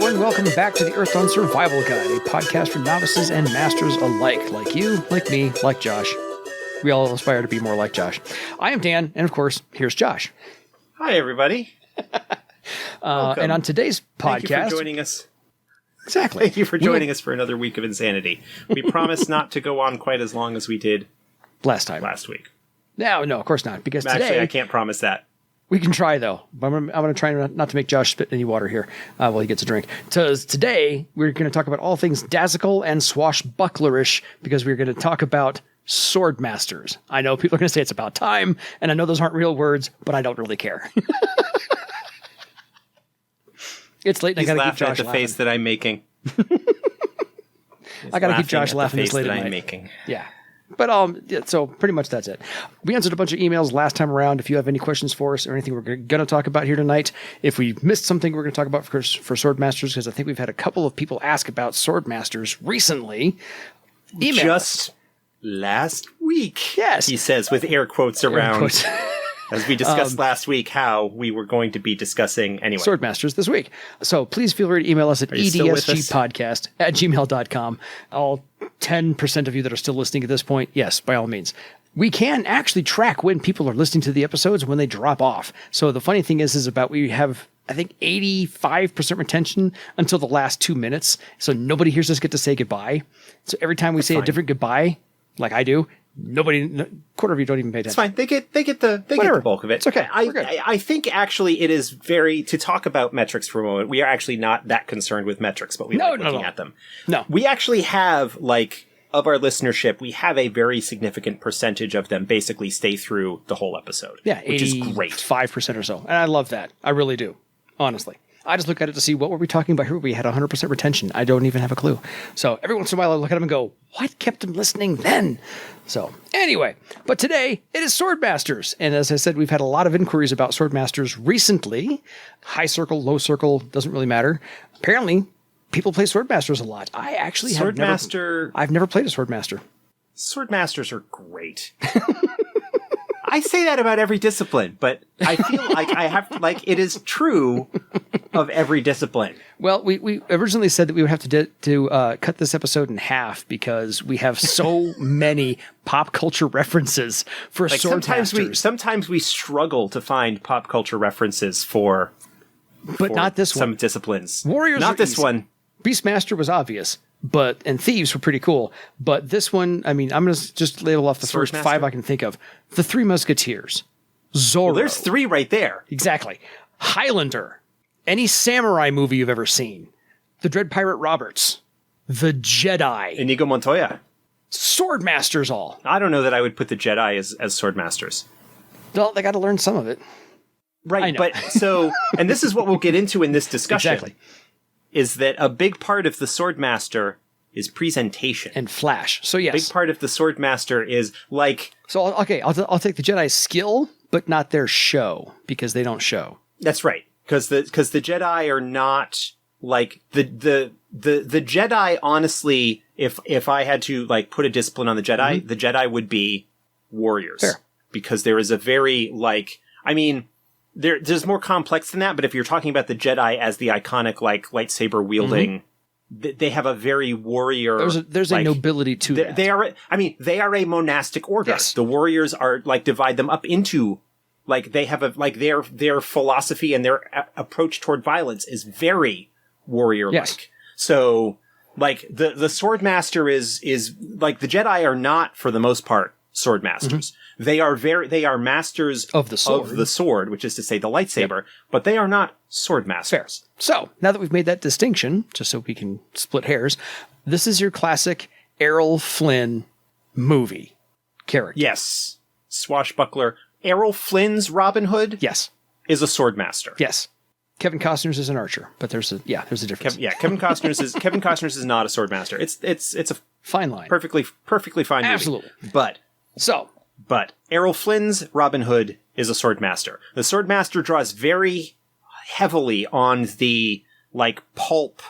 everyone. Welcome back to the Earthdawn Survival Guide, a podcast for novices and masters alike, like you, like me, like Josh. We all aspire to be more like Josh. I am Dan, and of course, here's Josh. Hi, everybody. And on today's podcast... Thank you for joining us. Exactly. Thank you for joining us for another week of insanity. We promise not to go on quite as long as we did last week. No, of course not, because Actually, today... I can't promise that. We can try, though. I'm going to try not to make Josh spit any water here while he gets a drink. Today, we're going to talk about all things dazzle and swashbucklerish, because we're going to talk about Swordmasters. I know people are going to say it's about time, and I know those aren't real words, but I don't really care. It's late, and He's I got to keep Josh laughing at the face that I'm making. I got to keep Josh laughing this late at night. Making. Yeah. But so pretty much that's it. We answered a bunch of emails last time around. If you have any questions for us or anything we're going to talk about here tonight, if we missed something we're going to talk about for Swordmasters, because I think we've had a couple of people ask about Swordmasters recently. Email Just last week. Yes. He says with air quotes around. As we discussed last week, how we were going to be discussing anyway. Swordmasters this week. So please feel free to email us at edsgpodcast@gmail.com. All 10% of you that are still listening at this point, yes, by all means. We can actually track when people are listening to the episodes when they drop off. So the funny thing is about we have, I think, 85% retention until the last 2 minutes. So nobody hears us get to say goodbye. So every time we say a different goodbye, like I do, quarter of you don't even pay attention. It's fine. They get the bulk of it. It's okay. I think actually it is very, to talk about metrics for a moment, we are actually not that concerned with metrics, but we like looking at them. No. We actually have, of our listenership, we have a very significant percentage of them basically stay through the whole episode. Yeah, which is great. 5% or so. And I love that. I really do. Honestly. I just look at it to see what were we talking about here. We had 100% retention. I don't even have a clue. So every once in a while I look at them and go, what kept them listening then? So anyway, but today it is Swordmasters. And as I said, we've had a lot of inquiries about Swordmasters recently. High circle, low circle, doesn't really matter. Apparently, people play Swordmasters a lot. I actually I've never played a Swordmaster. Swordmasters are great. I say that about every discipline, but I feel like I have to, it is true of every discipline. Well, we originally said that we would have to cut this episode in half because we have so many pop culture references for Swordmasters. Sometimes we struggle to find pop culture references for not this one. Some disciplines. Warriors not this easy. one. Beastmaster was obvious. And thieves were pretty cool. But this one, I mean, I'm going to just label off the first 5 I can think of. The Three Musketeers. Zorro. Well, there's 3 right there. Exactly. Highlander. Any samurai movie you've ever seen. The Dread Pirate Roberts. The Jedi. Inigo Montoya. Swordmasters all. I don't know that I would put the Jedi as Swordmasters. Well, they got to learn some of it. Right, but so, and this is what we'll get into in this discussion. Exactly. Is that a big part of the Swordmaster is presentation. And flash. So yes. A big part of the Swordmaster is So, okay, I'll take the Jedi's skill, but not their show, because they don't show. That's right. Because the Jedi are not, the Jedi, honestly, if I had to, put a discipline on the Jedi, the Jedi would be warriors. Fair. Because there is a very, there's more complex than that, but if you're talking about the Jedi as the iconic, lightsaber wielding, they have a very warrior. There's a nobility to that. They are a monastic order. Yes. The warriors are divide them up into, they have their philosophy and their approach toward violence is very warrior-like. Yes. So, the Swordmaster is the Jedi are not, for the most part, Swordmasters. They are masters of the sword, which is to say the lightsaber, but they are not Swordmasters. Fair. So, now that we've made that distinction, just so we can split hairs, this is your classic Errol Flynn movie character. Yes. Swashbuckler. Errol Flynn's Robin Hood Yes. is a Swordmaster. Yes. Kevin Costner's is an archer, but there's a difference. Kevin Costner's is not a Swordmaster. It's a fine line. Perfectly fine movie. Absolutely. But Errol Flynn's Robin Hood is a Swordmaster. The Swordmaster draws very heavily on the pulp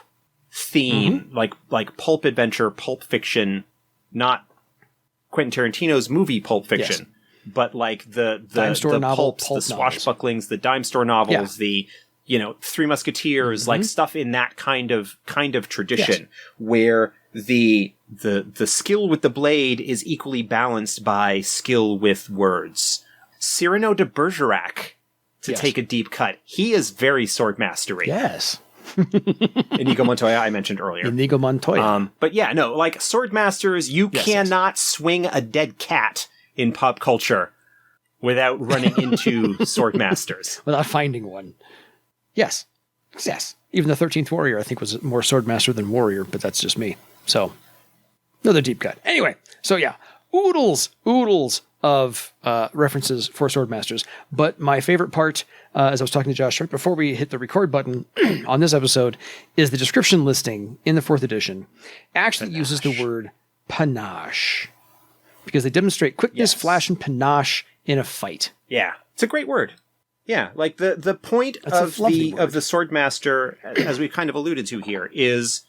theme, like pulp adventure, pulp fiction, not Quentin Tarantino's movie Pulp Fiction, but the dime store the novel, pulps, the pulp swashbucklings, the dime store novels, the Three Musketeers, like stuff in that kind of tradition, where the skill with the blade is equally balanced by skill with words. Cyrano de Bergerac, to take a deep cut, he is very swordmastery. Yes. Inigo Montoya, I mentioned earlier. Inigo Montoya. But yeah, no, like Swordmasters, you cannot swing a dead cat in pop culture without running into Swordmasters. Without finding one. Yes. Yes. Even the 13th Warrior, I think, was more Swordmaster than Warrior, but that's just me. So, another deep cut. Anyway, so yeah, oodles of references for Swordmasters. But my favorite part, as I was talking to Josh right before we hit the record button on this episode, is the description listing in the 4th edition actually uses the word panache. Because they demonstrate quickness, flash, and panache in a fight. Yeah, it's a great word. Yeah, like the point of the Swordmaster, as we kind of alluded to here, is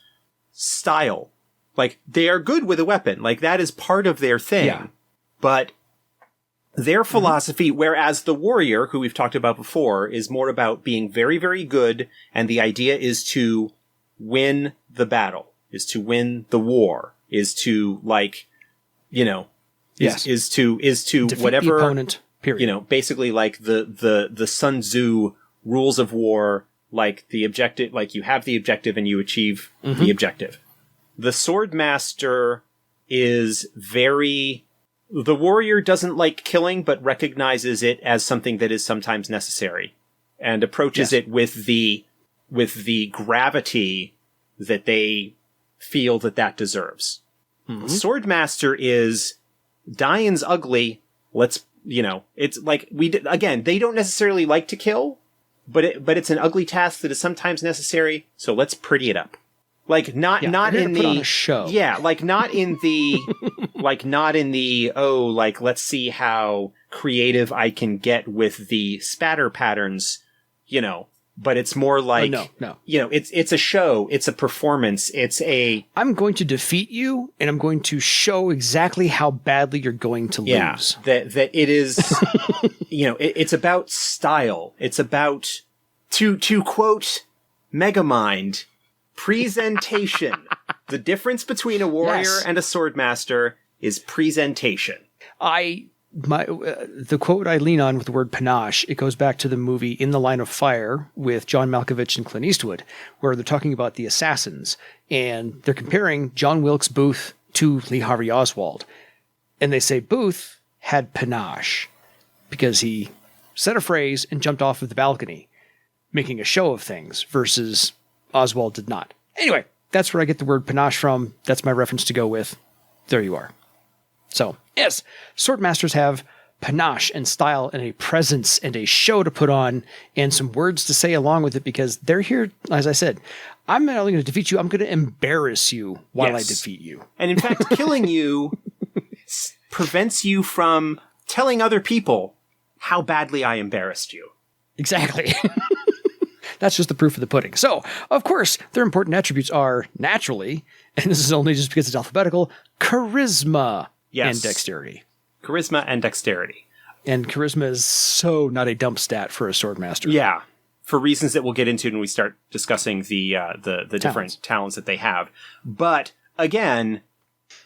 style. Like, they are good with a weapon. Like, that is part of their thing. Yeah. But their philosophy, whereas the warrior, who we've talked about before, is more about being very, very good, and the idea is to win the battle, is to win the war, is to, like, is to defeat whatever the opponent, period. Basically like the Sun Tzu rules of war, like the objective, like you have the objective and you achieve the objective. The Swordmaster is very... The warrior doesn't like killing, but recognizes it as something that is sometimes necessary, and approaches it with the gravity that they feel that deserves. Swordmaster is dying's ugly. Let's it's like they don't necessarily like to kill, but it's an ugly task that is sometimes necessary. So let's pretty it up. Like not in the show. Yeah, like not in the let's see how creative I can get with the spatter patterns, but it's more like no. It's a show, it's a performance, I'm going to defeat you and I'm going to show exactly how badly you're going to lose. That it is it's about style. It's about to quote Megamind, presentation. The difference between a warrior and a swordmaster is presentation. The quote I lean on with the word panache, it goes back to the movie In the Line of Fire with John Malkovich and Clint Eastwood, where they're talking about the assassins, and they're comparing John Wilkes Booth to Lee Harvey Oswald. And they say Booth had panache because he said a phrase and jumped off of the balcony, making a show of things, versus Oswald did not. Anyway, that's where I get the word panache from. That's my reference to go with. There you are. So, yes, Swordmasters have panache and style and a presence and a show to put on and some words to say along with it, because they're here, as I said, I'm not only going to defeat you, I'm going to embarrass you while I defeat you. And in fact, killing you prevents you from telling other people how badly I embarrassed you. Exactly. That's just the proof of the pudding. So, of course, their important attributes are, naturally, and this is only just because it's alphabetical, charisma and dexterity. Charisma and dexterity. And charisma is so not a dump stat for a swordmaster. Yeah, for reasons that we'll get into when we start discussing the different talents that they have. But, again,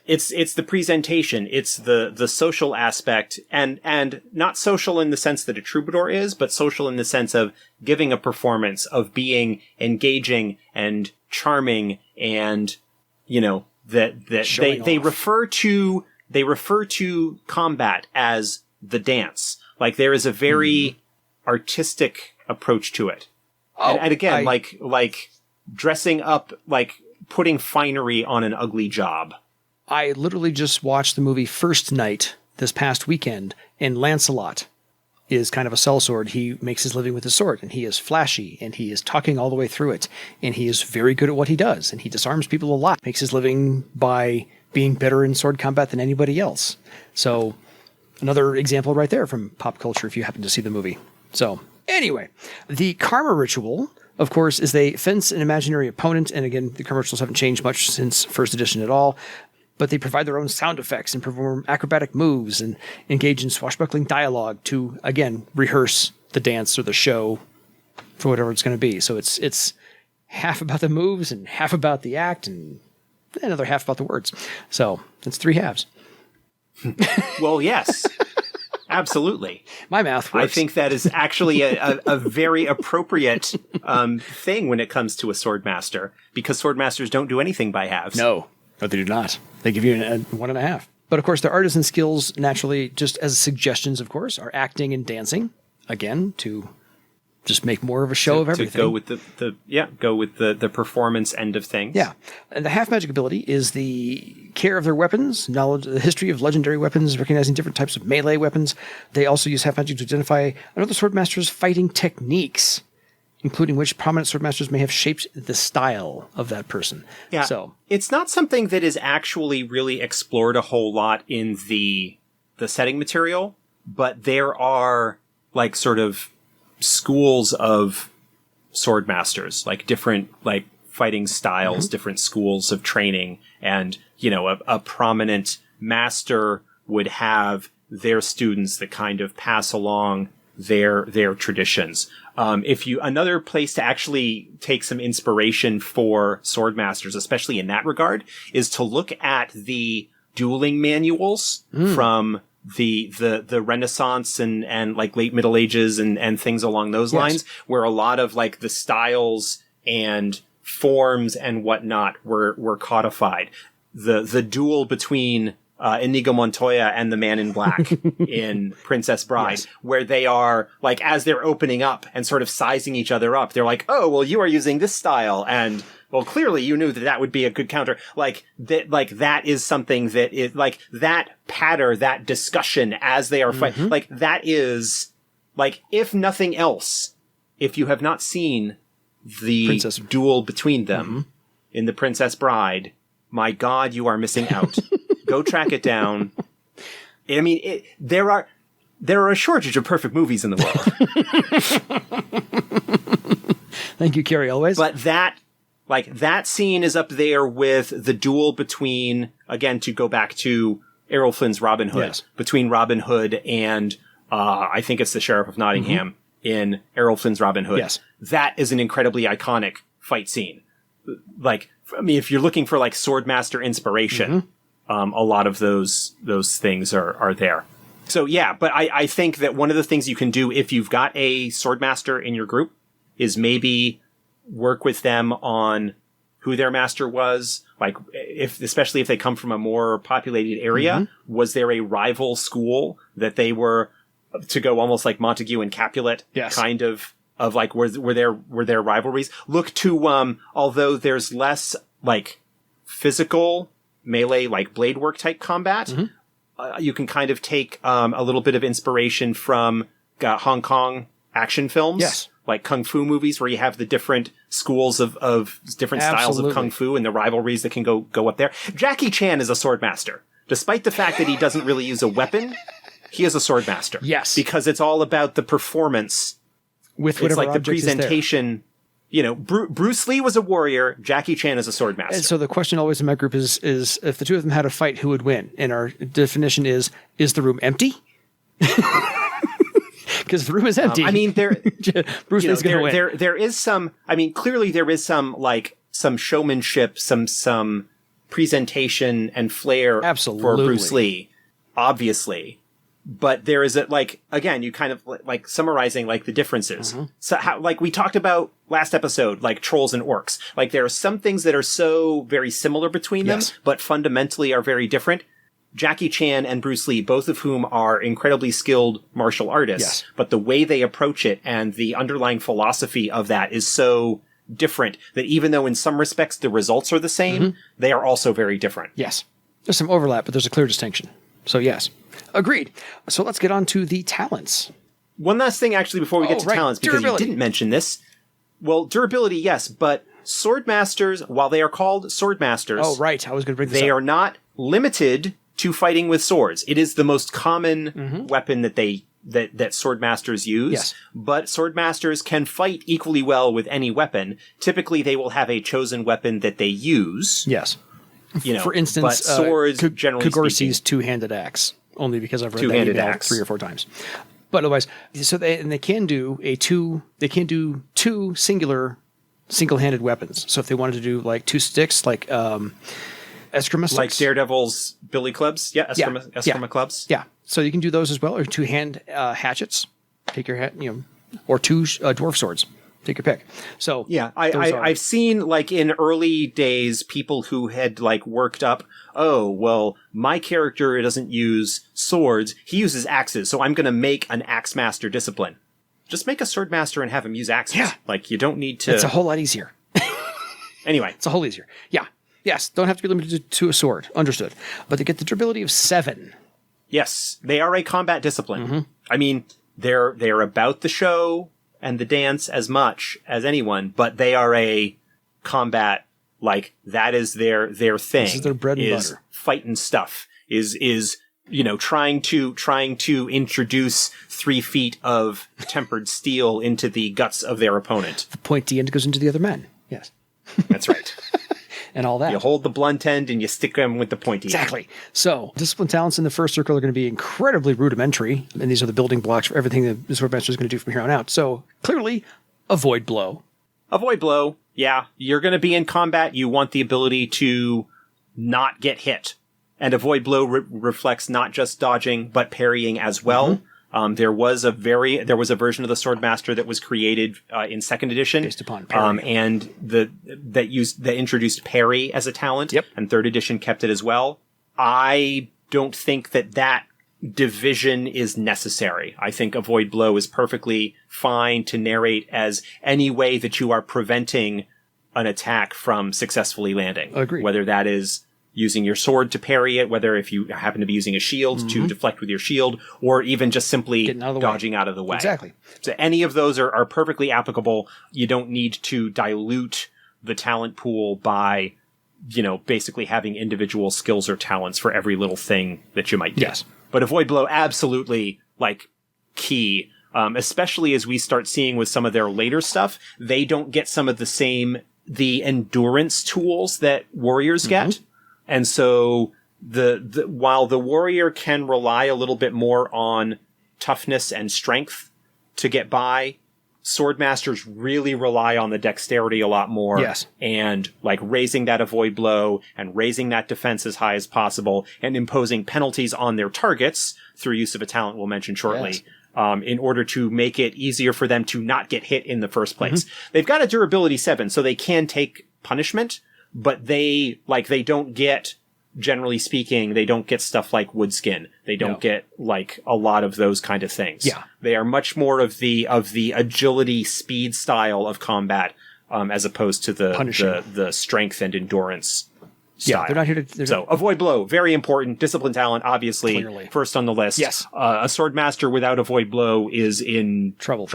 it's the presentation, it's the social aspect, and not social in the sense that a troubadour is, but social in the sense of giving a performance, of being engaging and charming, and they refer to combat as the dance. Like, there is a very artistic approach to it. And again, like dressing up, like putting finery on an ugly job. I literally just watched the movie First Night this past weekend, and Lancelot is kind of a sellsword. He makes his living with his sword, and he is flashy, and he is talking all the way through it, and he is very good at what he does, and he disarms people a lot, makes his living by being better in sword combat than anybody else. So, another example right there from pop culture if you happen to see the movie. So, anyway, the karma ritual, of course, is they fence an imaginary opponent, and again, the karma rituals haven't changed much since first edition at all, but they provide their own sound effects and perform acrobatic moves and engage in swashbuckling dialogue to, again, rehearse the dance or the show for whatever it's going to be. So it's half about the moves and half about the act and another half about the words. So it's 3 halves. Well, yes, absolutely. My math works. I think that is actually a very appropriate thing when it comes to a Swordmaster, because Swordmasters don't do anything by halves. No, they do not. They give you a 1.5. But of course, the artisan skills naturally, just as suggestions, of course, are acting and dancing. Again, to just make more of a show of everything. To go with the performance end of things. Yeah. And the half magic ability is the care of their weapons, knowledge, the history of legendary weapons, recognizing different types of melee weapons. They also use half magic to identify another Swordmaster's fighting techniques, including which prominent Swordmasters may have shaped the style of that person. Yeah. So it's not something that is actually really explored a whole lot in the setting material, but there are like sort of schools of Swordmasters, like different like fighting styles, different schools of training, and a prominent master would have their students that kind of pass along their traditions. Another place to actually take some inspiration for Swordmasters, especially in that regard, is to look at the dueling manuals from the Renaissance and like late Middle Ages and things along those lines, where a lot of like the styles and forms and whatnot were codified. The duel between Inigo Montoya and the Man in Black in Princess Bride, where they are like, as they're opening up and sort of sizing each other up, they're like, oh, well, you are using this style, and well, clearly you knew that would be a good counter. That is something that is like that patter, that discussion as they are fighting. Like that is like, if nothing else, if you have not seen the duel between them in the Princess Bride, my God, you are missing out. Go track it down. I mean, there are a shortage of perfect movies in the world. Thank you, Carrie, always. But that scene is up there with the duel between, again, to go back to Errol Flynn's Robin Hood, between Robin Hood and I think it's the Sheriff of Nottingham in Errol Flynn's Robin Hood. Yes. That is an incredibly iconic fight scene. Like, I mean, if you're looking for like Swordmaster inspiration, a lot of those things are there. So yeah, but I think that one of the things you can do if you've got a Swordmaster in your group is maybe work with them on who their master was. Like, especially if they come from a more populated area, was there a rival school that they were, to go almost like Montague and Capulet, kind of like, were there rivalries? Look to, although there's less like physical melee, like blade work type combat, you can kind of take a little bit of inspiration from Hong Kong action films, like kung fu movies, where you have the different schools of different styles of kung fu and the rivalries that can go up there. Jackie Chan is a Swordmaster, despite the fact that he doesn't really use a weapon. He is a Swordmaster, because it's all about the performance with whatever, it's like the presentation. Bruce Lee was a warrior. Jackie Chan is a Swordmaster. And so the question always in my group is if the two of them had a fight, who would win? And our definition is the room empty? Because the room is empty. I mean, Bruce Lee's going to win. There is some. I mean, clearly there is some showmanship, some presentation and flair for Bruce Lee, obviously. But there is again, you kind of like summarizing like the differences. So how, like we talked about last episode, like trolls and orcs, like there are some things that are so very similar between them, but fundamentally are very different. Jackie Chan and Bruce Lee, both of whom are incredibly skilled martial artists, but the way they approach it and the underlying philosophy of that is so different that even though in some respects the results are the same, they are also very different. Yes. There's some overlap, but there's a clear distinction. So yes. Agreed. So let's get on to the talents. One last thing actually before we get to talents, because you didn't mention this. Well, durability, yes, but Swordmasters, while they are called Swordmasters... Oh, right. I was going to bring this up. They are not limited to fighting with swords. It is the most common weapon that Swordmasters use, but Swordmasters can fight equally well with any weapon. Typically, they will have a chosen weapon that they use. Yes. For instance, but swords, generally Kagorsi's two-handed axe, only because I've read that email 3 or 4 times. But otherwise, so they can do two two single-handed weapons. So if they wanted to do like two sticks, like eskrima sticks. Like Daredevil's billy clubs? Yeah, eskrima clubs. Yeah. So you can do those as well, or two-hand hatchets. Take your or two dwarf swords. Take your pick. So yeah, I've seen like in early days people who had like worked up. Oh well, my character doesn't use swords; he uses axes. So I'm going to make an axe master discipline. Just make a sword master and have him use axes. Yeah, like you don't need to. It's a whole lot easier. Anyway, it's a whole easier. Yeah. Yes. Don't have to be limited to a sword. Understood. But they get the durability of 7. Yes, they are a combat discipline. I mean, they're about the show and the dance as much as anyone, but they are a combat, like, that is their thing. This is their bread and butter. Fighting stuff. Is trying to introduce 3 feet of tempered steel into the guts of their opponent. The pointy end goes into the other men. Yes. That's right. And all that. You hold the blunt end and you stick them with the pointy end. Exactly. So, discipline talents in the first circle are going to be incredibly rudimentary, and these are the building blocks for everything that the Swordmaster is going to do from here on out. So, clearly, avoid blow. Avoid blow. Yeah. You're going to be in combat. You want the ability to not get hit. And avoid blow reflects not just dodging, but parrying as well. There was a version of the Swordmaster that was created in 2nd edition, based upon parry. and that introduced parry as a talent. Yep. And 3rd edition kept it as well. I don't think that division is necessary. I think avoid blow is perfectly fine to narrate as any way that you are preventing an attack from successfully landing. Agreed. Whether that is using your sword to parry it, whether if you happen to be using a shield to deflect with your shield, or even just simply dodging out of the way. Exactly. So any of those are perfectly applicable. You don't need to dilute the talent pool by, basically having individual skills or talents for every little thing that you might do. Yes. But avoid blow, absolutely, key. Especially as we start seeing with some of their later stuff, they don't get some of the endurance tools that warriors get. And so while the warrior can rely a little bit more on toughness and strength to get by, Swordmasters really rely on the dexterity a lot more. Yes. And raising that avoid blow and raising that defense as high as possible and imposing penalties on their targets through use of a talent we'll mention shortly. Yes. In order to make it easier for them to not get hit in the first place. They've got a durability 7, so they can take punishment, but they don't get, generally speaking, they don't get stuff like wood skin. They don't get a lot of those kind of things. Yeah. They are much more of the agility speed style of combat, as opposed to the strength and endurance style. Yeah, they're not here to... avoid blow, very important. Discipline talent, obviously, Clearly. First on the list. Yes. A Swordmaster without avoid blow is in trouble.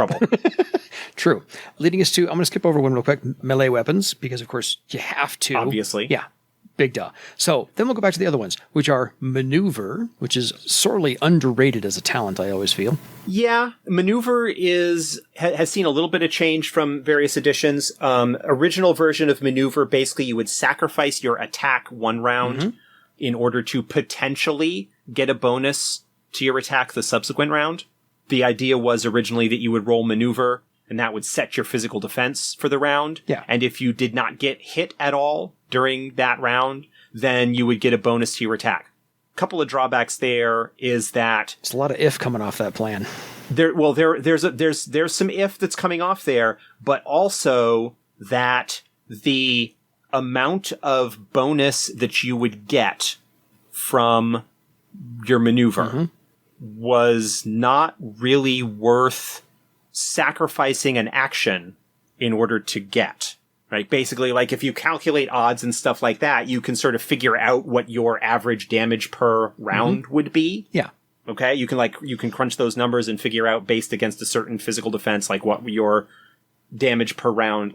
True. Leading us to, I'm going to skip over one real quick, melee weapons, because of course you have to. Obviously. Yeah. Big duh. So then we'll go back to the other ones, which are maneuver, which is sorely underrated as a talent, I always feel. Yeah. Maneuver has seen a little bit of change from various editions. Original version of maneuver, basically you would sacrifice your attack 1 round in order to potentially get a bonus to your attack the subsequent round. The idea was originally that you would roll maneuver, and that would set your physical defense for the round. Yeah. And if you did not get hit at all during that round, then you would get a bonus to your attack. Couple of drawbacks there is that there's a lot of if coming off that plan. There's some if that's coming off there, but also that the amount of bonus that you would get from your maneuver was not really worth sacrificing an action in order to get. Right? Basically, if you calculate odds and stuff like that, you can sort of figure out what your average damage per round would be. Yeah. Okay? You can crunch those numbers and figure out based against a certain physical defense, what your damage per round,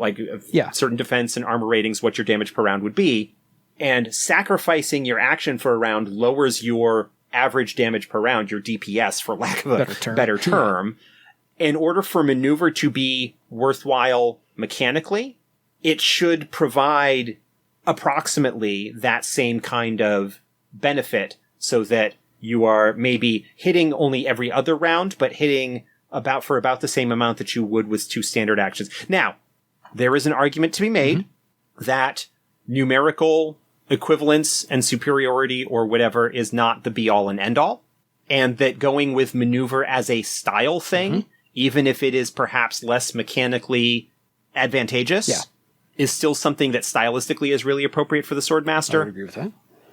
certain defense and armor ratings, what your damage per round would be. And sacrificing your action for a round lowers your average damage per round, your DPS, for lack of a better term. In order for maneuver to be worthwhile mechanically, it should provide approximately that same kind of benefit so that you are maybe hitting only every other round, but hitting for about the same amount that you would with 2 standard actions. Now, there is an argument to be made that numerical equivalence and superiority or whatever is not the be-all and end-all, and that going with maneuver as a style thing, even if it is perhaps less mechanically advantageous, is still something that stylistically is really appropriate for the Swordmaster. I would agree with that.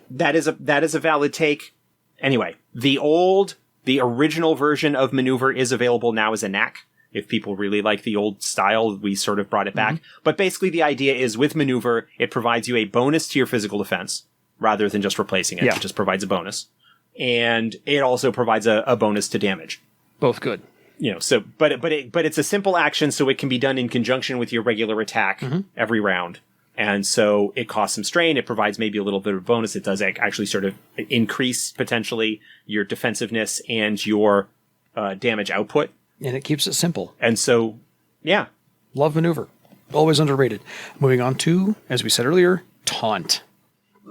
That is a valid take. Anyway, the original version of maneuver is available now as a knack. If people really like the old style, we sort of brought it back. But basically the idea is with maneuver, it provides you a bonus to your physical defense rather than just replacing it. It just provides a bonus. And it also provides a bonus to damage. Both good. So, but it's a simple action, so it can be done in conjunction with your regular attack every round. And so it costs some strain. It provides maybe a little bit of bonus. It does actually sort of increase potentially your defensiveness and your damage output. And it keeps it simple. And so, yeah. Love maneuver. Always underrated. Moving on to, as we said earlier, taunt.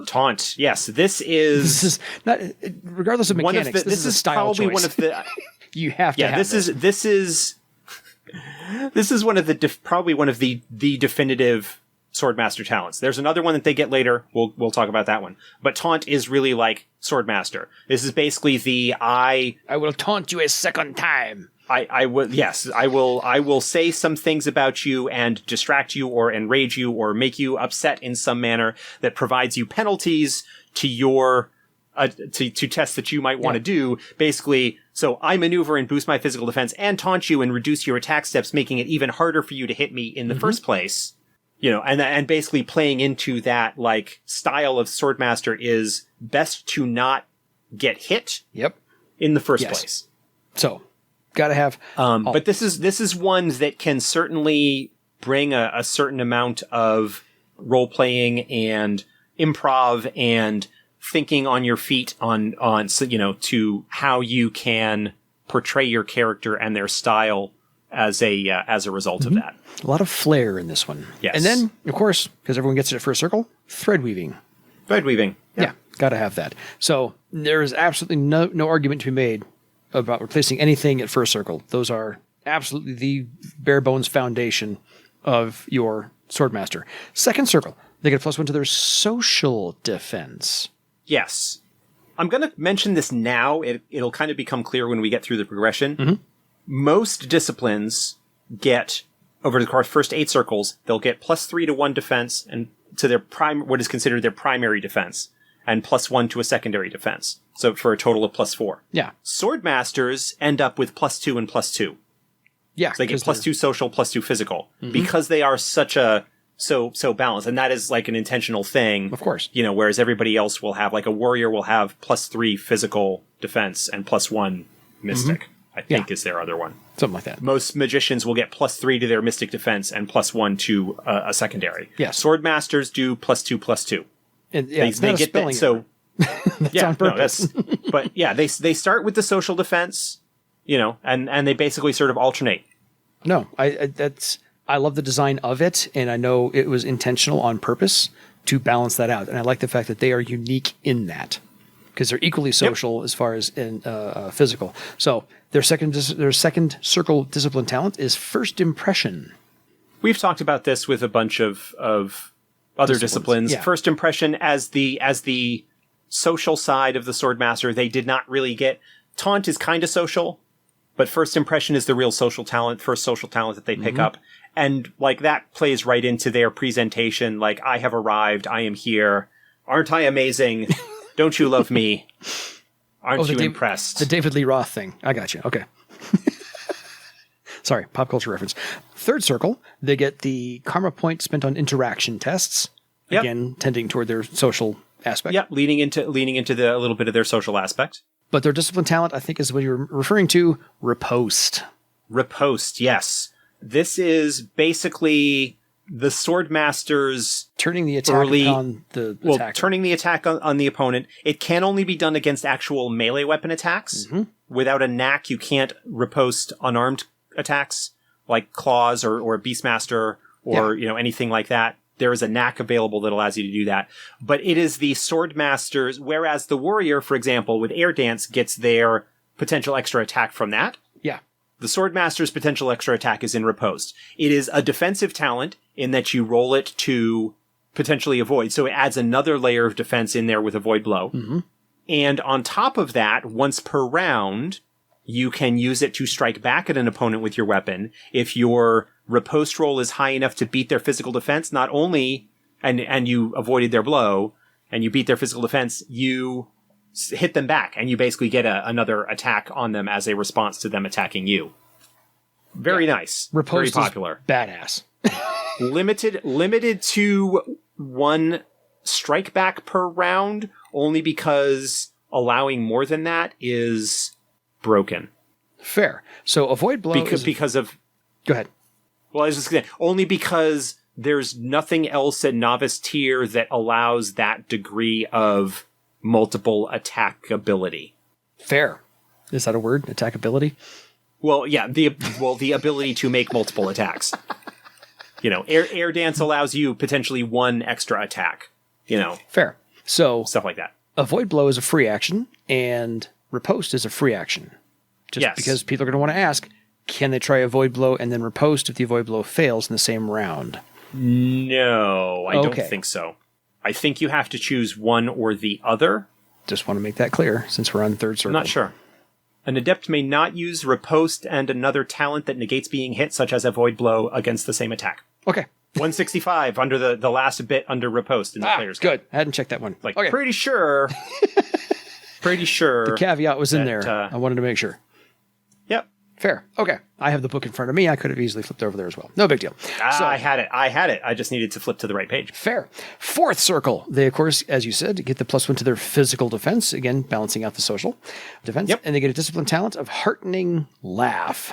Taunt. Yes, this is not, regardless of mechanics. This is a style probably choice. one of the. You have to. This is one of the probably one of the definitive Swordmaster talents. There's another one that they get later. We'll talk about that one. But taunt is really like Swordmaster. This is basically the I will taunt you a second time. I will say some things about you and distract you or enrage you or make you upset in some manner that provides you penalties to your to tests that you might want to do. Basically, so I maneuver and boost my physical defense and taunt you and reduce your attack steps, making it even harder for you to hit me in the first place. And basically playing into that like style of Swordmaster is best to not get hit. In the first place. So. Gotta have. But this is one that can certainly bring a certain amount of role playing and improv and thinking on your feet on to how you can portray your character and their style as a result of that. A lot of flair in this one. Yes. And then, of course, because everyone gets it at first circle, thread weaving. Thread weaving. Yeah, gotta have that. So there is absolutely no argument to be made about replacing anything at first circle. Those are absolutely the bare bones foundation of your Swordmaster. Second circle, they get +1 to their social defense. Yes. I'm going to mention this now. It'll kind of become clear when we get through the progression. Most disciplines get, over the first 8 circles, they'll get +3 to 1 defense and to their what is considered their primary defense, and +1 to a secondary defense. So for a total of +4. Yeah. Swordmasters end up with +2 and +2. Yeah. So they get +2 social, +2 physical. Because they are such so balanced. And that is like an intentional thing. Of course. Whereas everybody else will have, like a warrior will have +3 physical defense and +1 mystic. I think is their other one. Something like that. Most magicians will get +3 to their mystic defense and +1 to a secondary. Yes. Swordmasters do +2/+2. And, they get that. So that's on purpose. But yeah, they start with the social defense, and they basically sort of alternate. No, I love the design of it, and I know it was intentional on purpose to balance that out. And I like the fact that they are unique in that because they're equally social as far as in physical. So their second circle discipline talent is first impression. We've talked about this with a bunch of other disciplines. Yeah. First impression as the social side of the Swordmaster, they did not really get. Taunt is kind of social, but first impression is the real social talent, first social talent that they pick up. And like that plays right into their presentation. Like, I have arrived. I am here. Aren't I amazing? Don't you love me? Aren't you impressed? The David Lee Roth thing. I got you. Okay. Sorry, pop culture reference. Third circle, they get the karma point spent on interaction tests. Again, tending toward their social aspect. Yeah, leaning into a little bit of their social aspect. But their discipline talent, I think, is what you're referring to, riposte. Riposte, yes. This is basically the Swordmaster's turning the attack on the attacker. Turning the attack on the opponent. It can only be done against actual melee weapon attacks. Without a knack, you can't riposte unarmed attacks like claws or Beastmaster or anything like that. There is a knack available that allows you to do that. But it is the Swordmasters, whereas the warrior, for example, with Air Dance gets their potential extra attack from that. Yeah. the Swordmaster's potential extra attack is in riposte. It is a defensive talent in that you roll it to potentially avoid. So it adds another layer of defense in there with avoid blow. Mm-hmm. And on top of that, once per round, you can use it to strike back at an opponent with your weapon. If your riposte roll is high enough to beat their physical defense, not only, and you avoided their blow, and you beat their physical defense, you hit them back, and you basically get another attack on them as a response to them attacking you. Very nice. Riposte very popular. Badass. Limited to one strike back per round, only because allowing more than that is broken. Fair. So avoid blow because of... Go ahead. Well, I was just going to say, only because there's nothing else at novice tier that allows that degree of multiple attack ability. Fair. Is that a word? Attackability? Well, yeah, the ability to make multiple attacks. Air dance allows you potentially one extra attack. Fair. So stuff like that. Avoid blow is a free action, and riposte is a free action. Just because people are going to want to ask, can they try avoid blow and then riposte if the avoid blow fails in the same round? No, I don't think so. I think you have to choose one or the other. Just want to make that clear, since we're on third circle. I'm not sure. An adept may not use riposte and another talent that negates being hit, such as avoid blow, against the same attack. Okay. 165 under the last bit under riposte in the player's guide. Good. I hadn't checked that one. Pretty sure. The caveat was in there. I wanted to make sure. Yep. Fair. Okay. I have the book in front of me. I could have easily flipped over there as well. No big deal. I had it. I just needed to flip to the right page. Fair. Fourth circle. They, of course, as you said, get the +1 to their physical defense. Again, balancing out the social defense. Yep. And they get a discipline talent of Heartening Laugh.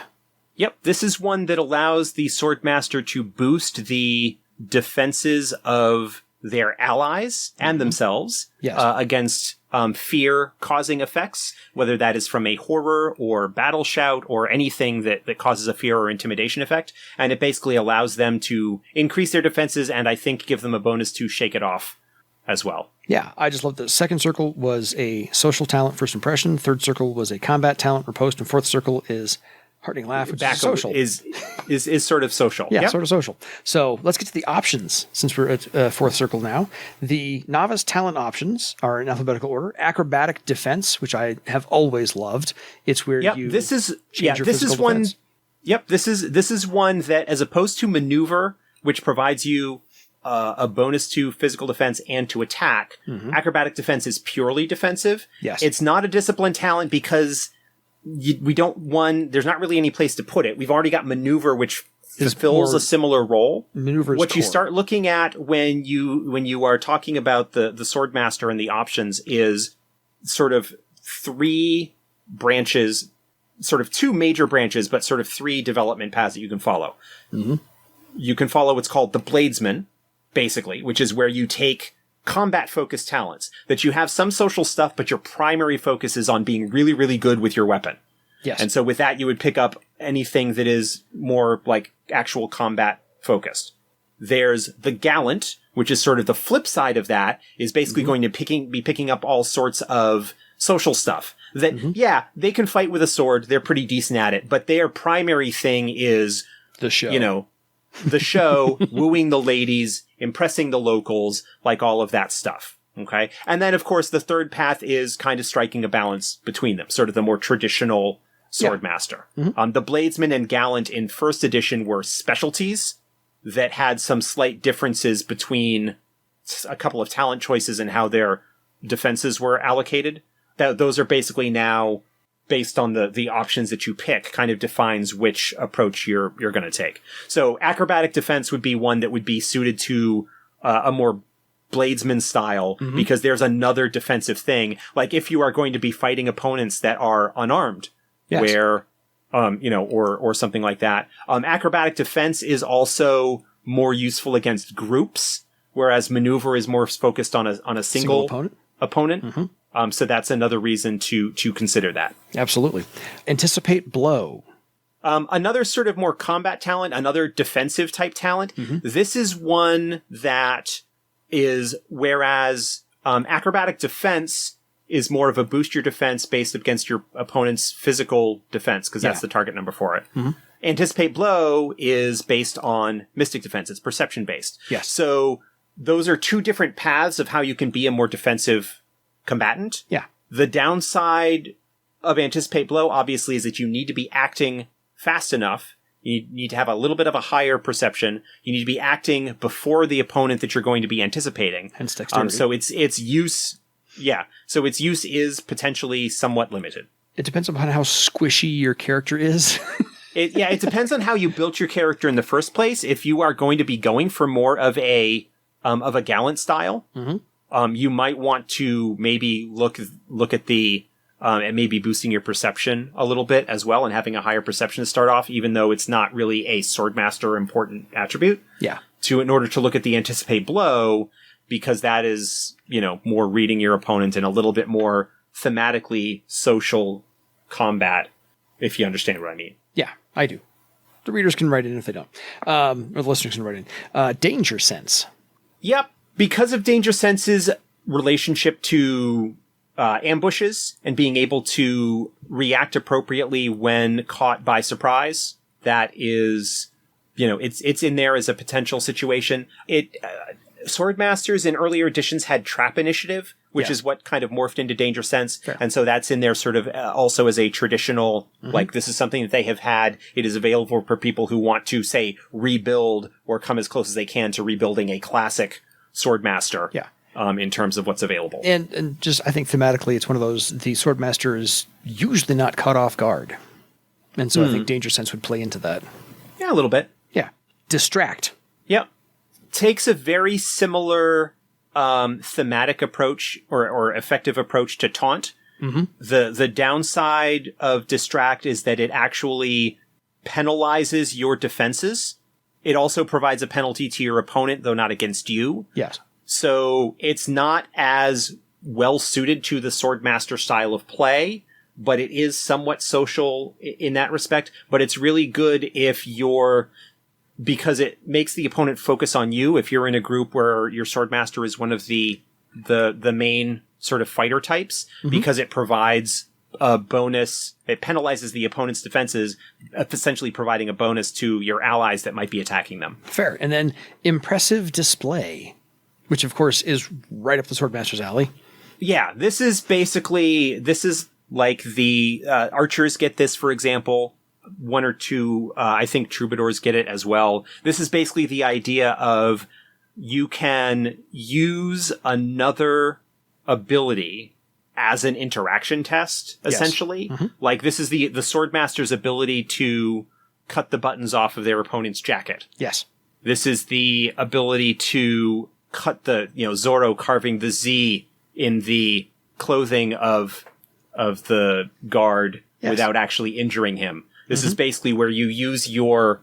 Yep. This is one that allows the Swordmaster to boost the defenses of their allies and themselves against fear-causing effects, whether that is from a horror or battle shout or anything that causes a fear or intimidation effect. And it basically allows them to increase their defenses and I think give them a bonus to shake it off as well. Yeah, I just love the second circle was a social talent, first impression. Third circle was a combat talent, riposte. And fourth circle is Heartening Laugh, which is social. Is sort of social. Yeah, sort of social. So let's get to the options, since we're at fourth circle now. The novice talent options are in alphabetical order. Acrobatic defense, which I have always loved. It's where you this is change your physical defense. Yep, this is one that, as opposed to maneuver, which provides you a bonus to physical defense and to attack, acrobatic defense is purely defensive. Yes. It's not a discipline talent because there's not really any place to put it. We've already got maneuver, which fulfills a similar role. Maneuver is what you core. start looking at when you are talking about the Swordmaster and the options is sort of three branches, sort of two major branches, but sort of three development paths that you can follow. Mm-hmm. You can follow what's called the Bladesman, basically, which is where you take combat-focused talents, that you have some social stuff, but your primary focus is on being really, really good with your weapon. Yes. And so with that, you would pick up anything that is more like actual combat focused. There's the Gallant, which is sort of the flip side of that, is basically going to be picking up all sorts of social stuff. That, they can fight with a sword, they're pretty decent at it, but their primary thing is the show. The show, wooing the ladies, impressing the locals, like all of that stuff. Okay? And then, of course, the third path is kind of striking a balance between them, sort of the more traditional Swordmaster. The Bladesman and Gallant in first edition were specialties that had some slight differences between a couple of talent choices and how their defenses were allocated. Those are basically now, based on the options that you pick, kind of defines which approach you're going to take. So acrobatic defense would be one that would be suited to a more Bladesman style, because there's another defensive thing. Like if you are going to be fighting opponents that are unarmed, where, or something like that. Acrobatic defense is also more useful against groups, whereas maneuver is more focused on a single opponent. So that's another reason to consider that. Absolutely. Anticipate blow. Another sort of more combat talent, another defensive type talent. This is one that is, whereas acrobatic defense is more of a boost your defense based against your opponent's physical defense, because that's the target number for it. Anticipate Blow is based on mystic defense. It's perception based. Yes. So those are two different paths of how you can be a more defensive combatant. Yeah. The downside of Anticipate Blow, obviously, is that you need to be acting fast enough. You need to have a little bit of a higher perception. You need to be acting before the opponent that you're going to be anticipating. Hence dexterity. So its use, so its use is potentially somewhat limited. It depends upon how squishy your character is. It depends on how you built your character in the first place. If you are going to be going for more of a gallant style, you might want to maybe look at the and maybe boosting your perception a little bit as well, and having a higher perception to start off, even though it's not really a Swordmaster important attribute. Yeah. In order to look at the Anticipate Blow, because that is, more reading your opponent and a little bit more thematically social combat, if you understand what I mean. Yeah, I do. The readers can write in if they don't. Or the listeners can write in. Danger Sense. Yep. Because of Danger Sense's relationship to ambushes and being able to react appropriately when caught by surprise, that is, it's in there as a potential situation. Swordmasters in earlier editions had Trap Initiative, which is what kind of morphed into Danger Sense. Fair. And so that's in there sort of also as a traditional, like, this is something that they have had. It is available for people who want to, say, rebuild or come as close as they can to rebuilding a classic Swordmaster. Yeah. In terms of what's available. And just, I think thematically, it's one of those, the Swordmaster is usually not caught off guard. And so I think Danger Sense would play into that. Yeah, a little bit. Yeah. Distract. Yep. Takes a very similar thematic approach or effective approach to Taunt. The downside of Distract is that it actually penalizes your defenses. It also provides a penalty to your opponent, though not against you. Yes. So it's not as well suited to the Swordmaster style of play, but it is somewhat social in that respect. But it's really good because it makes the opponent focus on you. If you're in a group where your Swordmaster is one of the main sort of fighter types, because it provides a bonus. It penalizes the opponent's defenses, essentially providing a bonus to your allies that might be attacking them. Fair. And then Impressive Display, which of course is right up the Swordmaster's alley. Yeah, this is like the archers get this, for example. One or two, I think troubadours get it as well. This is basically the idea of you can use another ability as an interaction test, essentially. Yes. Like, this is the Swordmaster's ability to cut the buttons off of their opponent's jacket. Yes. This is the ability to cut the, Zorro carving the Z in the clothing of the guard without actually injuring him. This is basically where you use your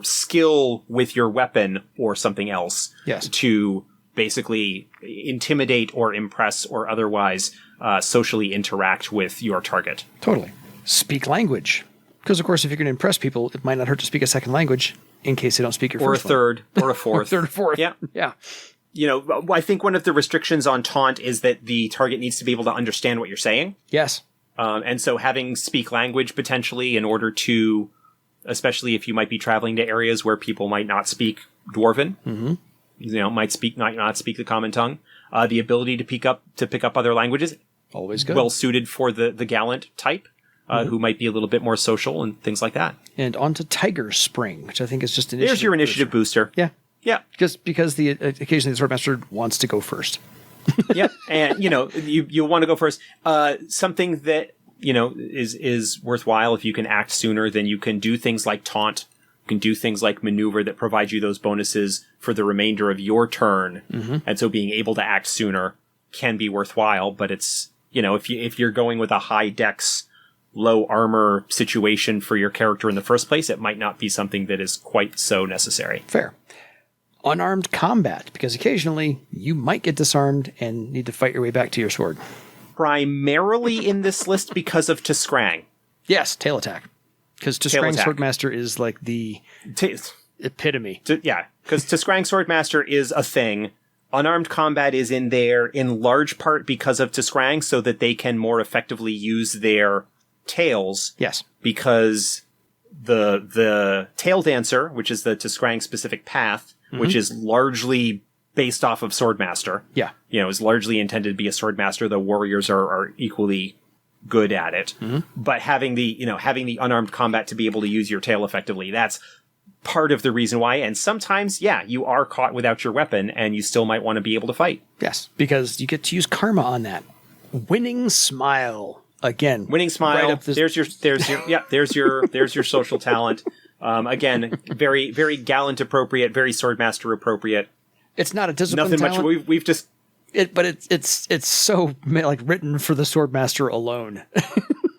skill with your weapon or something else to basically intimidate or impress or otherwise socially interact with your target. Totally. Speak language. Because, of course, if you're going to impress people, it might not hurt to speak a second language in case they don't speak your first one. Or a third, or a fourth. Third or fourth. Yeah. Yeah. I think one of the restrictions on Taunt is that the target needs to be able to understand what you're saying. Yes. And so having speak language potentially in order to, especially if you might be traveling to areas where people might not speak Dwarven, might not speak the common tongue, the ability to pick up other languages, always good. Well suited for the gallant type, who might be a little bit more social and things like that. And on to Tiger Spring, which I think is just an There's your initiative booster. Yeah. Yeah. Because occasionally the Swordmaster wants to go first. Yep. And, you want to go first. Something that, is worthwhile if you can act sooner, then you can do things like Taunt. You can do things like Maneuver that provide you those bonuses for the remainder of your turn. And so being able to act sooner can be worthwhile, but it's, if you're going with a high dex, low armor situation for your character in the first place, it might not be something that is quite so necessary. Fair. Unarmed combat, because occasionally you might get disarmed and need to fight your way back to your sword. Primarily in this list because of Tiskrang. Yes, tail attack. Because Tiskrang Swordmaster is like the epitome. Because Tiskrang Swordmaster is a thing. unarmed combat is in there in large part because of Tiskrang, so that they can more effectively use their tails. Yes. Because the tail dancer, which is the Tiskrang specific path, which is largely based off of Swordmaster. Yeah. Is largely intended to be a Swordmaster, though warriors are equally good at it. But having the unarmed combat to be able to use your tail effectively, that's part of the reason why. And sometimes, you are caught without your weapon and you still might want to be able to fight. Yes, because you get to use karma on that. Winning smile. Again. Winning smile. Right there's your social talent. Again, very, very gallant appropriate, very Swordmaster appropriate. It's not a discipline Nothing talent. much. We've just. But it's so written for the Swordmaster alone.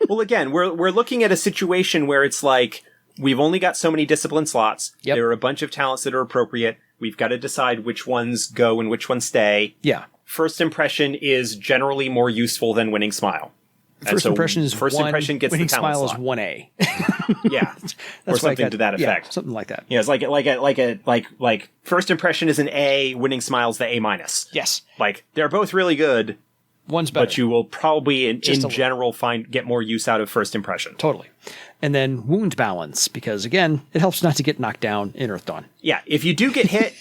Well, again, we're looking at a situation where it's like we've only got so many discipline slots. Yep. There are a bunch of talents that are appropriate. We've got to decide which ones go and which ones stay. Yeah. First impression is generally more useful than winning smile. First impression is first one, impression gets winning the talent smile slot. is 1A. Yeah, or something to that effect. Yeah, something like that. Yeah, it's like first impression is an A, winning smile's the A minus. Yes, like they're both really good. One's better, but you will probably in general get more use out of first impression. Totally. And then wound balance, because again, it helps not to get knocked down in Earthdawn. Yeah, if you do get hit.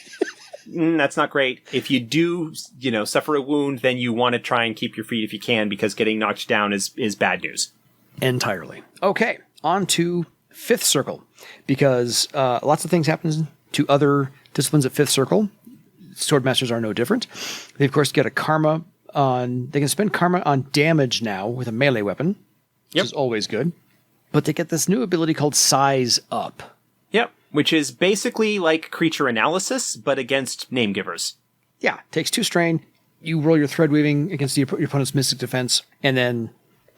That's not great. If you do, suffer a wound, then you want to try and keep your feet if you can, because getting knocked down is bad news. Entirely. Okay, on to 5th Circle, because lots of things happen to other disciplines at 5th Circle. Swordmasters are no different. They, of course, get a karma on... They can spend karma on damage now with a melee weapon, which is always good. But they get this new ability called Size Up. Yep. Which is basically like creature analysis, but against name givers. Yeah, takes 2 strain. You roll your thread weaving against your opponent's mystic defense, and then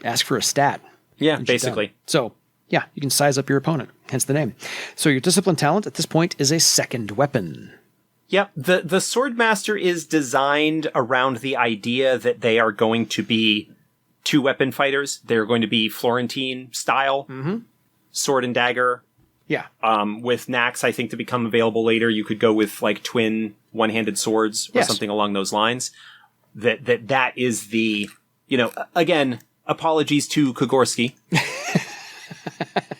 ask for a stat. Yeah, basically. So, yeah, you can size up your opponent, hence the name. So your discipline talent at this point is a second weapon. Yep, the Swordmaster is designed around the idea that they are going to be 2-weapon fighters. They're going to be Florentine style, sword and dagger. Yeah. With Nax, I think, to become available later, you could go with like twin one-handed swords or something along those lines. That is the, again, apologies to Kogorsky.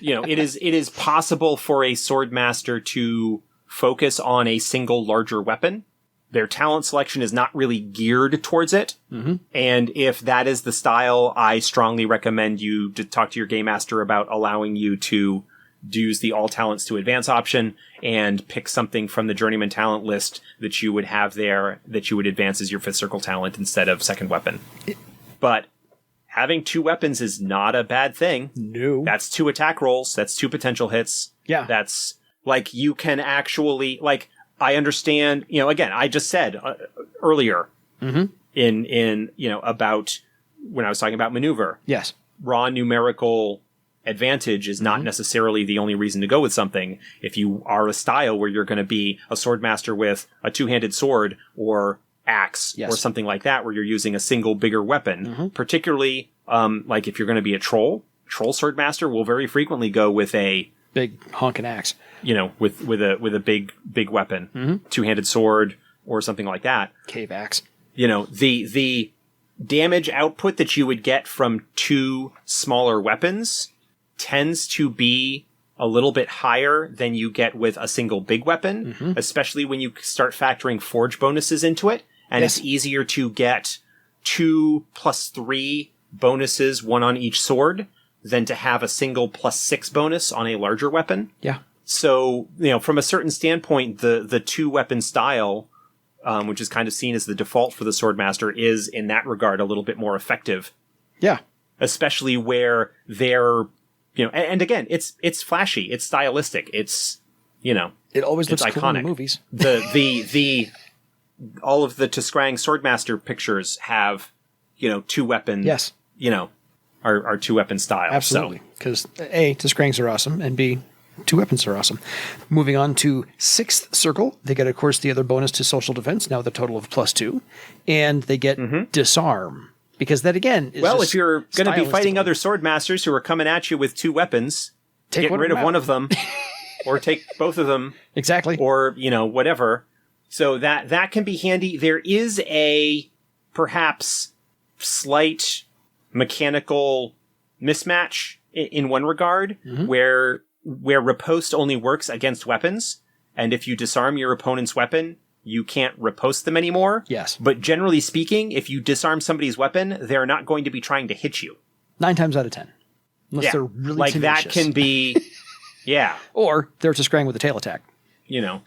It is possible for a Swordmaster to focus on a single larger weapon. Their talent selection is not really geared towards it. And if that is the style, I strongly recommend you to talk to your game master about allowing you to use the all talents to advance option and pick something from the journeyman talent list that you would have there that you would advance as your 5th circle talent instead of second weapon. But having 2 weapons is not a bad thing. No. That's 2 attack rolls. That's 2 potential hits. Yeah. That's like you can actually I understand, again, I just said earlier in about when I was talking about maneuver. Yes. Raw numerical advantage is not necessarily the only reason to go with something. If you are a style where you're going to be a Swordmaster with a 2-handed sword or axe or something like that, where you're using a single bigger weapon, particularly like if you're going to be a troll Swordmaster will very frequently go with a big honking axe, with a big weapon, 2-handed sword or something like that. Cave axe. The damage output that you would get from 2 smaller weapons tends to be a little bit higher than you get with a single big weapon, especially when you start factoring forge bonuses into it. And it's easier to get 2 + 3 bonuses, 1 on each sword, than to have a single +6 bonus on a larger weapon. Yeah. So, from a certain standpoint, the 2-weapon style, which is kind of seen as the default for the Swordmaster, is in that regard a little bit more effective. Yeah. Especially where they're, and again, it's flashy, it's stylistic, it's, it always looks iconic. Cool in the movies. the all of the Tiskrang Swordmaster pictures have, 2 weapon. Yes. Are 2-weapon style. Absolutely. Because A, Tiskrangs are awesome, and B, 2 weapons are awesome. Moving on to 6th circle, they get, of course, the other bonus to social defense, now the total of +2, and they get disarm. Because that, again, is if you're going to be fighting other Swordmasters who are coming at you with 2 weapons, get rid of one of them, or take both of them. Exactly. Or, whatever. So that can be handy. There is a perhaps slight mechanical mismatch in one regard, where riposte only works against weapons, and if you disarm your opponent's weapon, you can't riposte them anymore. Yes. But generally speaking, if you disarm somebody's weapon, they're not going to be trying to hit you. 9 times out of 10. Unless they're really like tenacious. that can be, yeah. Or they're just scrambling with a tail attack. You know,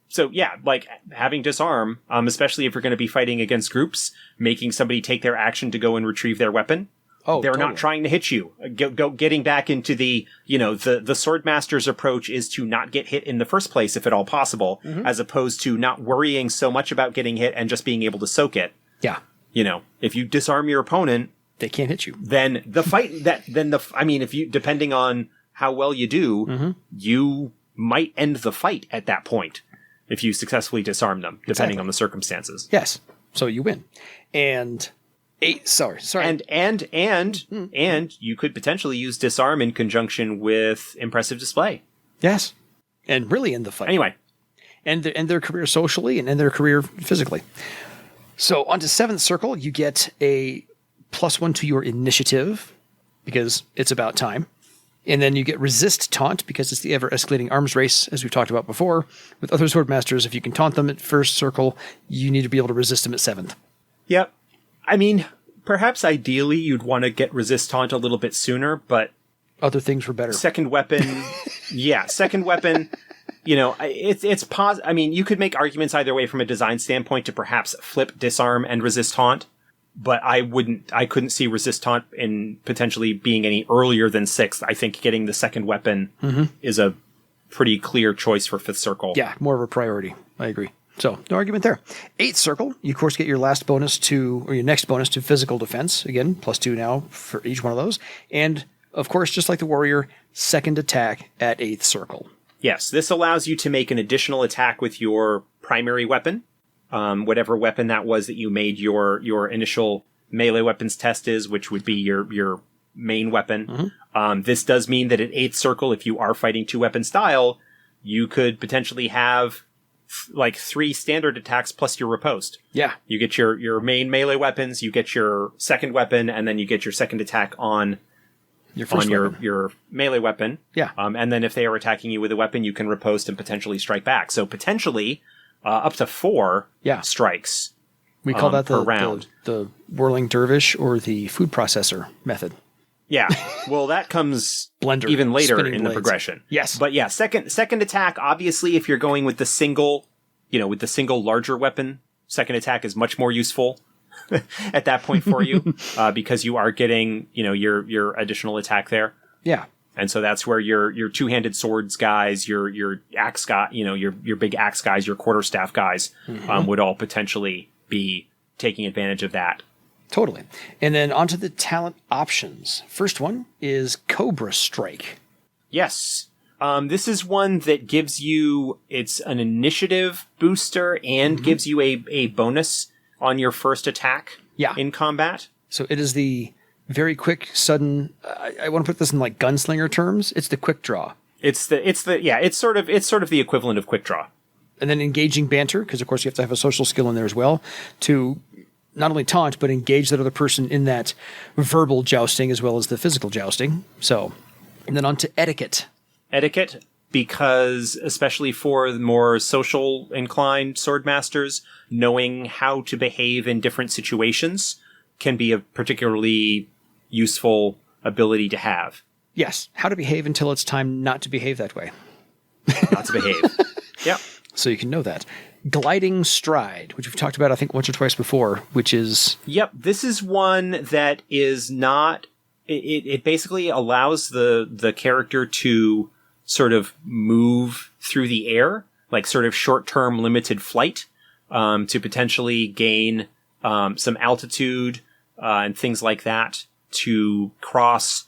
so yeah, like having disarm, especially if you're going to be fighting against groups, making somebody take their action to go and retrieve their weapon. Oh, they're totally. not trying to hit you. Getting back into the Swordmaster's approach is to not get hit in the first place, if at all possible, as opposed to not worrying so much about getting hit and just being able to soak it. Yeah. You know, if you disarm your opponent, they can't hit you. Then the fight, if you, depending on how well you do, you might end the fight at that point if you successfully disarm them, depending on the circumstances. Yes. So you win. And sorry. And you could potentially use disarm in conjunction with impressive display. Yes. And really end the fight. Anyway. And their career socially and end their career physically. So onto 7th circle, you get a +1 to your initiative because it's about time. And then you get resist taunt because it's the ever escalating arms race, as we've talked about before. With other Swordmasters, if you can taunt them at 1st circle, you need to be able to resist them at 7th. Yep. I mean, perhaps ideally you'd want to get resist taunt a little bit sooner, but other things were better. Second weapon, second weapon. You know, I mean, you could make arguments either way from a design standpoint to perhaps flip disarm and resist taunt, but I couldn't see resist taunt in potentially being any earlier than 6th. I think getting the second weapon is a pretty clear choice for 5th circle. Yeah, more of a priority. I agree. So, no argument there. 8th circle, you of course get your next bonus to physical defense. Again, +2 now for each one of those. And, of course, just like the warrior, second attack at 8th circle. Yes, this allows you to make an additional attack with your primary weapon, whatever weapon that was that you made your initial melee weapons test is, which would be your main weapon. This does mean that at 8th circle, if you are fighting 2-weapon style, you could potentially have like 3 standard attacks plus your riposte. Yeah. You get your main melee weapons, you get your second weapon, and then you get your second attack on your melee weapon. Yeah. And then if they are attacking you with a weapon, you can riposte and potentially strike back. So potentially up to 4 strikes. We call that per round. The whirling dervish or the food processor method. Yeah. Well, that comes Blender, even later in spinning the blades. progression. Yes. But yeah, second attack, obviously, if you're going with the single larger weapon, second attack is much more useful at that point for you, because you are getting, your additional attack there. Yeah. And so that's where your two-handed swords guys, your axe guy, your big axe guys, your quarterstaff guys, would all potentially be taking advantage of that. Totally. And then onto the talent options. First one is Cobra Strike. Yes. This is one that gives you, it's an initiative booster and gives you a bonus on your first attack in combat. So it is the very quick, sudden, I want to put this in like gunslinger terms. It's the quick draw. It's sort of the equivalent of quick draw. And then engaging banter, because of course you have to have a social skill in there as well, to not only taunt, but engage that other person in that verbal jousting as well as the physical jousting. So, and then on to etiquette. Etiquette, because especially for the more social inclined swordmasters, knowing how to behave in different situations can be a particularly useful ability to have. Yes, how to behave until it's time not to behave that way. Not to behave. Yep. So you can know that. Gliding stride, which we've talked about, I think, once or twice before, which is... Yep, this is one that is not... It basically allows the character to sort of move through the air, like sort of short-term limited flight, to potentially gain some altitude and things like that, to cross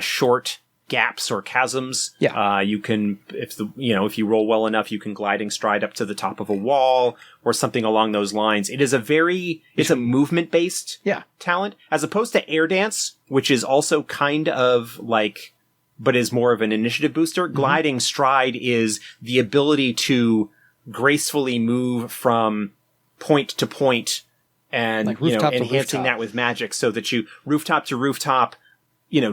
short gaps or chasms. Yeah. You can, if you roll well enough, you can gliding stride up to the top of a wall or something along those lines. It's a movement based talent, as opposed to air dance, which is also kind of like, but is more of an initiative booster. Gliding stride is the ability to gracefully move from point to point and, like rooftop to enhancing rooftop. that with magic so that you rooftop to rooftop,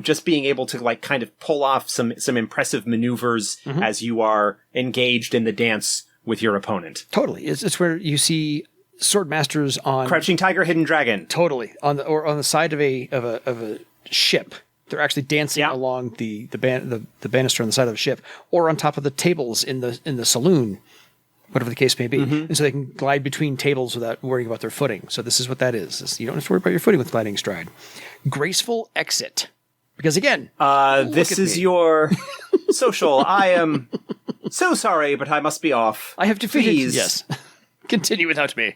just being able to like kind of pull off some impressive maneuvers as you are engaged in the dance with your opponent. Totally. It's where you see Swordmasters on Crouching Tiger, Hidden Dragon. totally on the side of a ship. They're actually dancing along the banister on the side of the ship, or on top of the tables in the saloon, whatever the case may be. And so they can glide between tables without worrying about their footing. So this is what that is. You don't have to worry about your footing with gliding stride. Graceful exit. Because again, this is your social. I am so sorry, but I must be off. I have defeated. Please. Yes. Continue without me.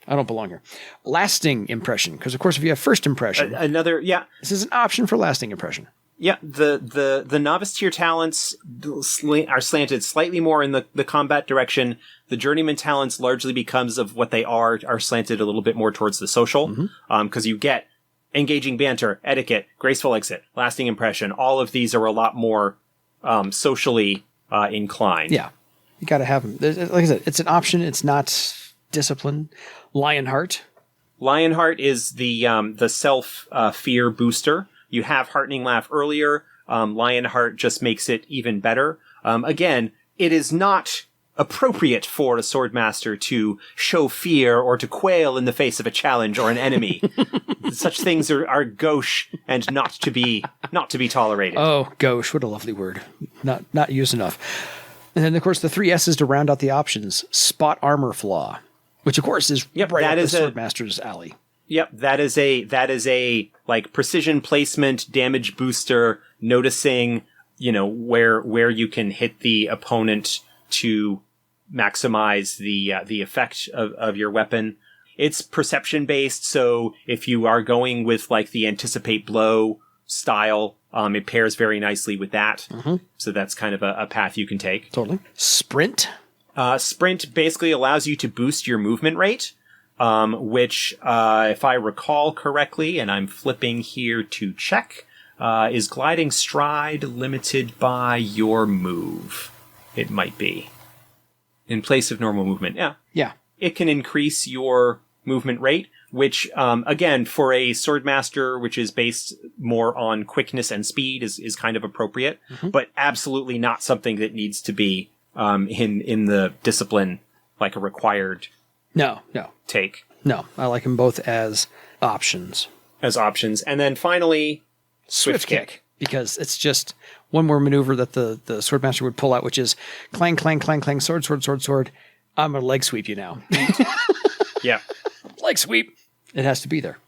I don't belong here. Lasting impression. Because of course, if you have first impression, this is an option for lasting impression. Yeah, the novice tier talents are slanted slightly more in the combat direction. The journeyman talents, largely because of what they are slanted a little bit more towards the social. Because you get engaging banter, etiquette, graceful exit, lasting impression. All of these are a lot more socially inclined. Yeah, you got to have them. Like I said, it's an option. It's not discipline. Lionheart. Lionheart is the self fear booster. You have Heartening Laugh earlier. Lionheart just makes it even better. Again, it is not appropriate for a Swordmaster to show fear or to quail in the face of a challenge or an enemy. Such things are gauche and not to be tolerated. Oh, gauche! What a lovely word. Not used enough. And then, of course, the 3 S's to round out the options. Spot Armor Flaw, which of course is right up the Swordmaster's alley. Yep, that is a like precision placement, damage booster, noticing, where you can hit the opponent to maximize the effect of your weapon. It's perception based, so if you are going with like the anticipate blow style, it pairs very nicely with that. So that's kind of a path you can take. Totally. Sprint. Sprint basically allows you to boost your movement rate, which, if I recall correctly, and I'm flipping here to check, is gliding stride limited by your move. It might be. In place of normal movement, yeah. Yeah. It can increase your movement rate, which, again, for a Swordmaster, which is based more on quickness and speed, is kind of appropriate, but absolutely not something that needs to be in the discipline like a required take. No, I like them both as options. And then finally, Swift Kick. Because it's just one more maneuver that the Swordmaster would pull out, which is clang, clang, clang, clang, sword, sword, sword, sword. I'm going to leg sweep you now. Yeah. Leg sweep. It has to be there.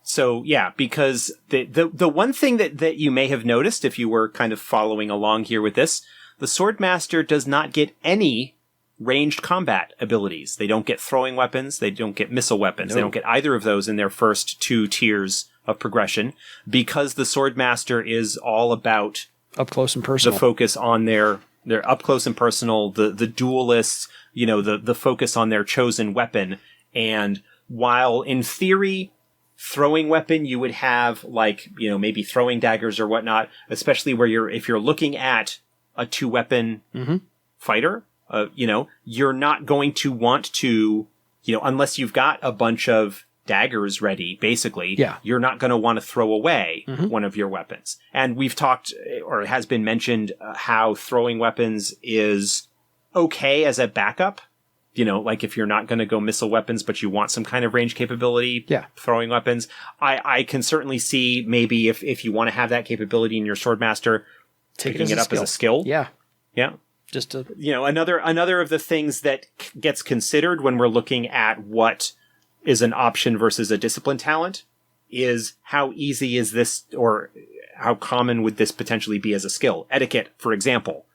So, yeah, because the one thing that you may have noticed if you were kind of following along here with this, the Swordmaster does not get any ranged combat abilities. They don't get throwing weapons. They don't get missile weapons. No. They don't get either of those in their first 2 tiers of progression, because the Swordmaster is all about up close and personal. The focus on their up close and personal, the duelists, the focus on their chosen weapon. And while in theory, throwing weapon, you would have like, maybe throwing daggers or whatnot, especially where if you're looking at a 2-weapon fighter, you're not going to want to, unless you've got a bunch of daggers ready, basically, you're not going to want to throw away one of your weapons. And we've talked, or it has been mentioned, how throwing weapons is okay as a backup. Like if you're not going to go missile weapons, but you want some kind of range capability, throwing weapons. I can certainly see maybe if you want to have that capability in your Swordmaster, picking it up as a skill. Yeah. Yeah. Just to... another of the things that gets considered when we're looking at what is an option versus a discipline talent is how easy is this, or how common would this potentially be as a skill? Etiquette, for example,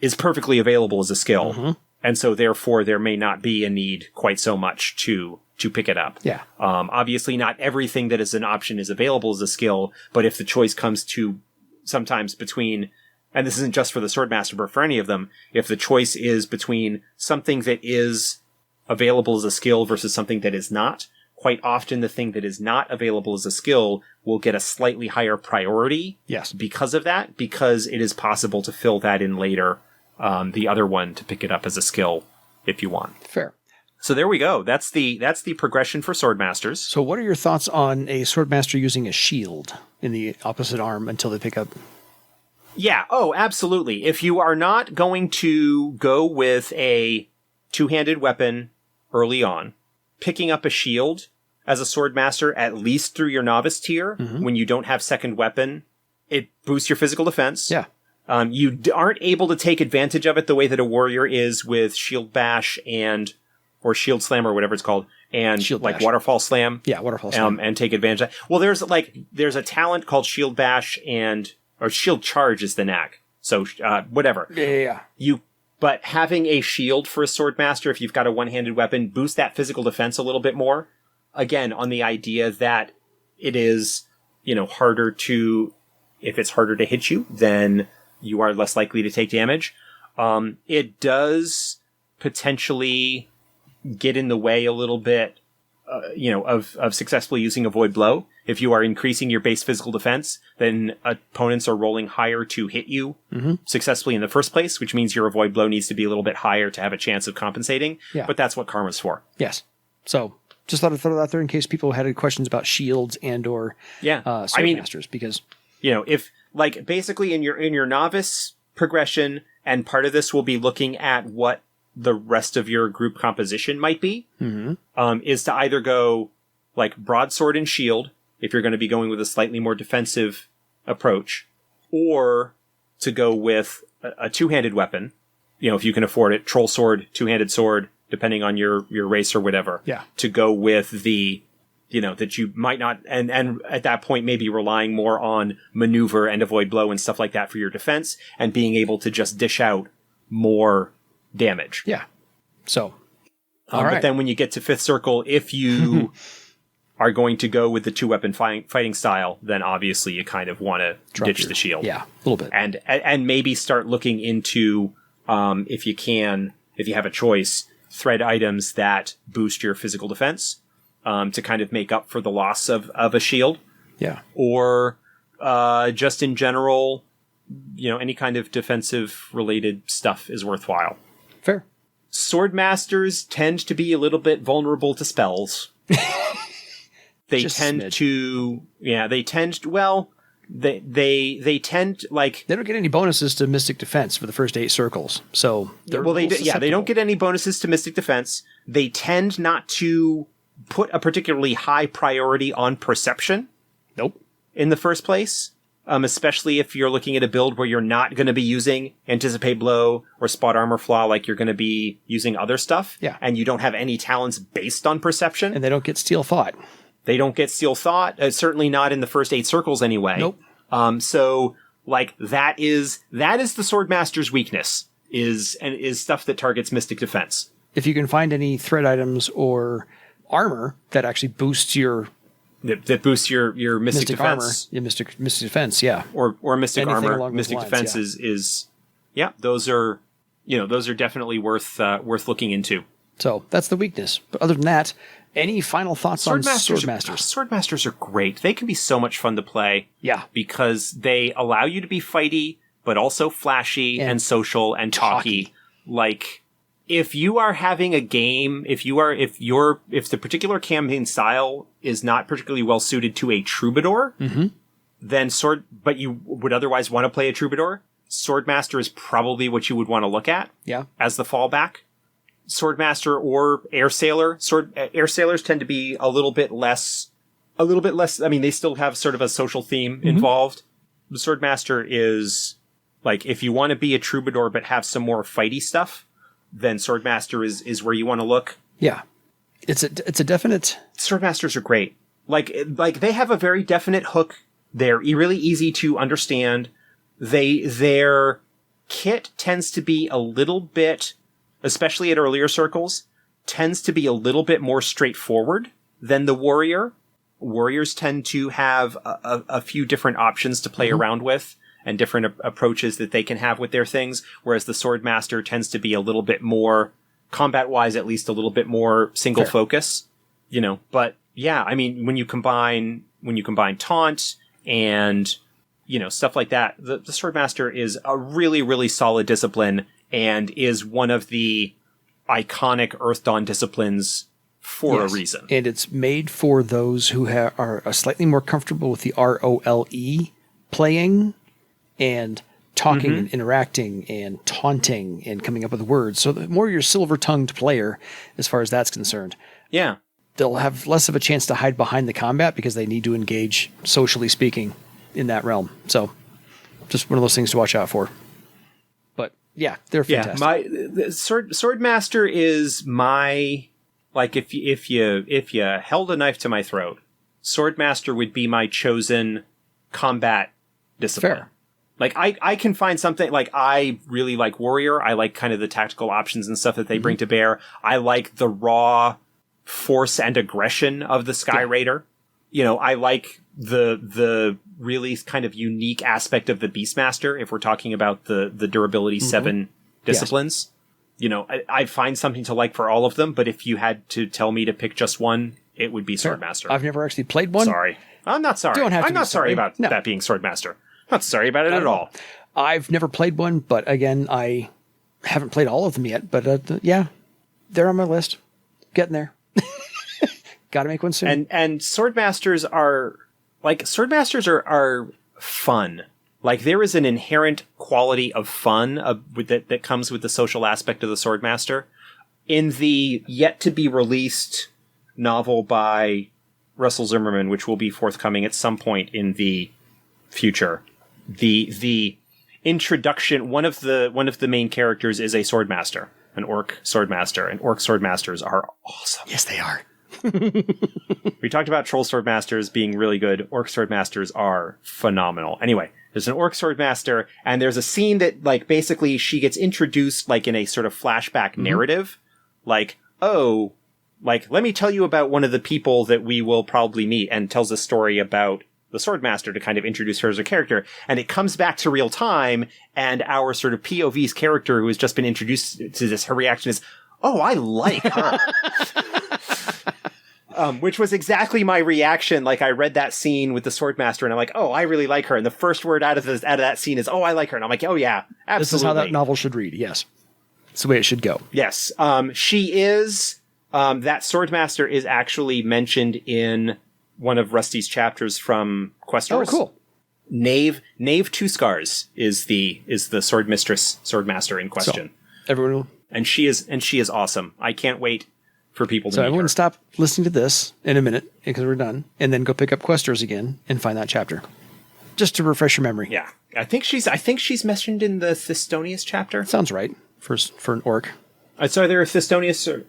is perfectly available as a skill. And so therefore there may not be a need quite so much to pick it up. Yeah. Obviously not everything that is an option is available as a skill, but if the choice comes to sometimes between, and this isn't just for the Swordmaster, but for any of them, if the choice is between something that is available as a skill versus something that is not, quite often the thing that is not available as a skill will get a slightly higher priority. Yes. Because of that, because it is possible to fill that in later, the other one to pick it up as a skill if you want. Fair. So there we go. That's the progression for Swordmasters. So what are your thoughts on a Swordmaster using a shield in the opposite arm until they pick up? Yeah. Oh, absolutely. If you are not going to go with a two-handed weapon early on, picking up a shield as a Swordmaster, at least through your Novice tier, when you don't have second weapon, it boosts your physical defense. Yeah. You aren't able to take advantage of it the way that a warrior is with Shield Bash or Shield Slam or whatever it's called, and Shield like Bash. Waterfall Slam. Yeah, Waterfall Slam. And take advantage of that. Well, there's a talent called Shield Bash or Shield Charge is the knack. So, whatever. Yeah. But having a shield for a Swordmaster, if you've got a one-handed weapon, boosts that physical defense a little bit more. Again, on the idea that it is, harder to, if it's harder to hit you, then you are less likely to take damage. It does potentially get in the way a little bit, of successfully using a Void Blow. If you are increasing your base physical defense, then opponents are rolling higher to hit you successfully in the first place, which means your Void Blow needs to be a little bit higher to have a chance of compensating. Yeah. But that's what Karma's for. Yes. So just thought I'd throw that out there in case people had questions about shields and or Swordmasters, because if basically in your Novice progression, and part of this will be looking at what the rest of your group composition might be, is to either go like broadsword and shield, if you're going to be going with a slightly more defensive approach, or to go with a two-handed weapon, if you can afford it, troll sword, two-handed sword, depending on your race or whatever. Yeah. To go with the, that you might not, and at that point maybe relying more on maneuver and avoid blow and stuff like that for your defense, and being able to just dish out more damage. Yeah. So, all right. But then when you get to fifth circle, if you are going to go with the two-weapon fighting style, then obviously you kind of want to ditch the shield. Yeah, a little bit. And maybe start looking into, if you have a choice, thread items that boost your physical defense, to kind of make up for the loss of a shield. Yeah. Or just in general, any kind of defensive-related stuff is worthwhile. Fair. Swordmasters tend to be a little bit vulnerable to spells. They tend like they don't get any bonuses to Mystic Defense for the first 8 circles. So they don't get any bonuses to Mystic Defense. They tend not to put a particularly high priority on perception. Nope. In the first place. Especially if you're looking at a build where you're not going to be using Anticipate Blow or Spot Armor Flaw like you're going to be using other stuff. Yeah. And you don't have any talents based on perception. And they don't get Steel Thought. They don't get Steel Thought. Certainly not in the first 8 circles anyway. Nope. So that is the Swordmaster's weakness is stuff that targets Mystic Defense. If you can find any thread items or armor that actually boosts your that boosts your Mystic Defense. Armor. Yeah, Mystic Defense, yeah. Or Mystic Anything Armor. along Mystic those lines, Defense is those are definitely worth looking into. So that's the weakness. But other than that, any final thoughts on Swordmasters? Swordmasters are great. They can be so much fun to play. Yeah. Because they allow you to be fighty, but also flashy and social and talky. Like, if you are having a game, if the particular campaign style is not particularly well suited to a troubadour, then but you would otherwise want to play a troubadour, Swordmaster is probably what you would want to look at. Yeah. As the fallback. Swordmaster or Air Sailor. Air Sailors tend to be a little bit less. I mean, they still have sort of a social theme involved. The Swordmaster is like, if you want to be a troubadour but have some more fighty stuff, then Swordmaster is where you want to look. Yeah, it's a definite. Swordmasters are great. Like they have a very definite hook. They're really easy to understand. Their kit tends to be a little bit, especially at earlier circles, tends to be a little bit more straightforward than the warrior. Warriors tend to have a few different options to play around with and different approaches that they can have with their things, whereas the Swordmaster tends to be a little bit more, combat-wise at least, a little bit more single focus. But yeah, I mean, when you combine Taunt and, stuff like that, the Swordmaster is a really, really solid discipline and is one of the iconic Earthdawn disciplines for a reason. And it's made for those who are slightly more comfortable with the ROLE playing and talking and interacting and taunting and coming up with words. So the more you're a silver-tongued player, as far as that's concerned. Yeah. They'll have less of a chance to hide behind the combat because they need to engage, socially speaking, in that realm. So just one of those things to watch out for. But yeah, they're fantastic. Yeah, Swordmaster is my, like, if you held a knife to my throat, Swordmaster would be my chosen combat discipline. Fair. Like, I can find something, like, I really like Warrior. I like kind of the tactical options and stuff that they bring to bear. I like the raw force and aggression of the Sky Raider. You know, I like the really kind of unique aspect of the Beastmaster, if we're talking about the durability 7 disciplines. You know, I find something to like for all of them, but if you had to tell me to pick just one, it would be Swordmaster. I've never actually played one. Sorry. I'm not sorry. I'm not sorry about that being Swordmaster. Not sorry about it at all. I've never played one, but again, I haven't played all of them yet. But yeah, they're on my list. Getting there. Got to make one soon. And Swordmasters are are fun. Like, there is an inherent quality of fun that comes with the social aspect of the Swordmaster. In the yet to be released novel by Russell Zimmerman, which will be forthcoming at some point in the future, the introduction, one of the main characters is a Swordmaster, an Orc Swordmaster, and Orc Swordmasters are awesome. Yes, they are. We talked about Troll Swordmasters being really good. Orc Swordmasters are phenomenal. Anyway, there's an Orc Swordmaster, and there's a scene that, like, basically she gets introduced, like, in a sort of flashback narrative. Like, oh, like, let me tell you about one of the people that we will probably meet, and tells a story about the Swordmaster to kind of introduce her as a character. And it comes back to real time, and our sort of POV's character who has just been introduced to this, her reaction is, oh, I like her. Which was exactly my reaction. Like, I read that scene with the Swordmaster, and I'm like, oh, I really like her. And the first word out of that scene is, oh, I like her. And I'm like, oh, yeah, absolutely. This is how that novel should read, yes. It's the way it should go. Yes. She is, that Swordmaster is actually mentioned in one of Rusty's chapters from Questors. Oh, cool. Knave Two Scars is the Swordmaster in question. So, everyone will... And she is awesome. I can't wait for people to meet everyone her. stop listening to this in a minute, because we're done, and then go pick up Questors again and find that chapter. Just to refresh your memory. Yeah. I think she's mentioned in the Thistonius chapter. Sounds right for an orc. So either Thistonius or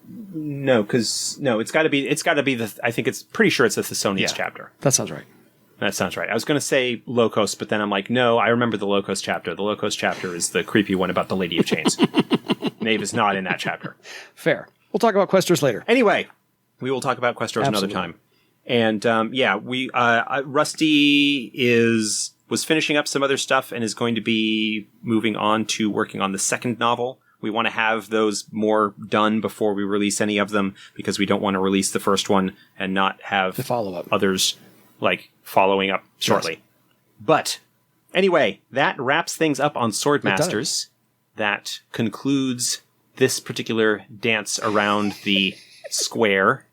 it's got to be the, I think it's pretty sure it's the Thistonius chapter. That sounds right. That sounds right. I was going to say Locos, but then I'm like, no, I remember the Locos chapter. The Locos chapter is the creepy one about the Lady of Chains. Knave is not in that chapter. Fair. We'll talk about Questors later. Anyway, we will talk about Questors another time. And Rusty was finishing up some other stuff and is going to be moving on to working on the second novel. We want to have those more done before we release any of them, because we don't want to release the first one and not have the follow-up. Others like following up shortly. Yes. But anyway, that wraps things up on Swordmasters. That concludes this particular dance around the square.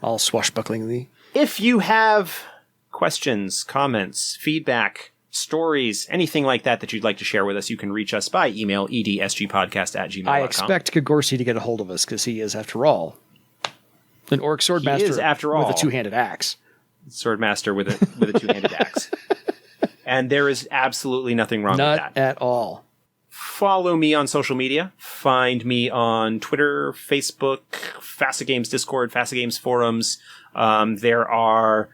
All swashbucklingly. If you have questions, comments, feedback, stories, anything like that you'd like to share with us, you can reach us by email, edsgpodcast@gmail.com. I expect Kagorsi to get a hold of us, because he is, after all, an Orc Swordmaster with a two-handed axe. Swordmaster with a two-handed axe. And there is absolutely nothing wrong with that. Not at all. Follow me on social media. Find me on Twitter, Facebook, Facet Games Discord, Facet Games forums. There are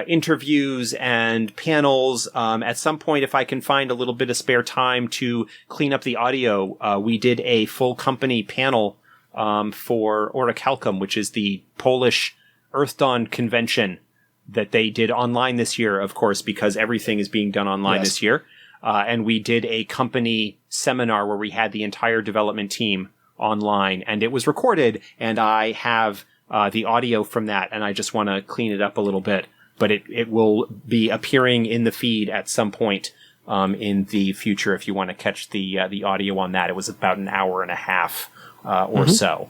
interviews and panels. At some point, if I can find a little bit of spare time to clean up the audio, we did a full company panel for Orichalcum, which is the Polish Earthdawn convention that they did online this year, of course, because everything is being done online this year. And we did a company seminar where we had the entire development team online, and it was recorded, and I have the audio from that, and I just want to clean it up a little bit. But it will be appearing in the feed at some point in the future if you want to catch the audio on that. It was about an hour and a half or so.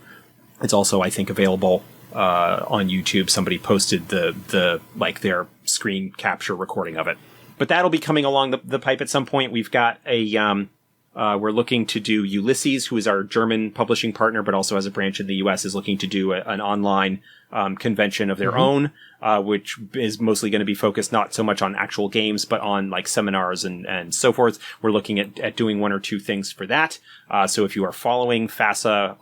It's also, I think, available on YouTube. Somebody posted the their screen capture recording of it. But that'll be coming along the pipe at some point. We've got we're looking to do Ulysses, who is our German publishing partner, but also has a branch in the US, is looking to do an online convention of their own, which is mostly going to be focused not so much on actual games, but on like seminars and so forth. We're looking at doing one or two things for that. So if you are following FASA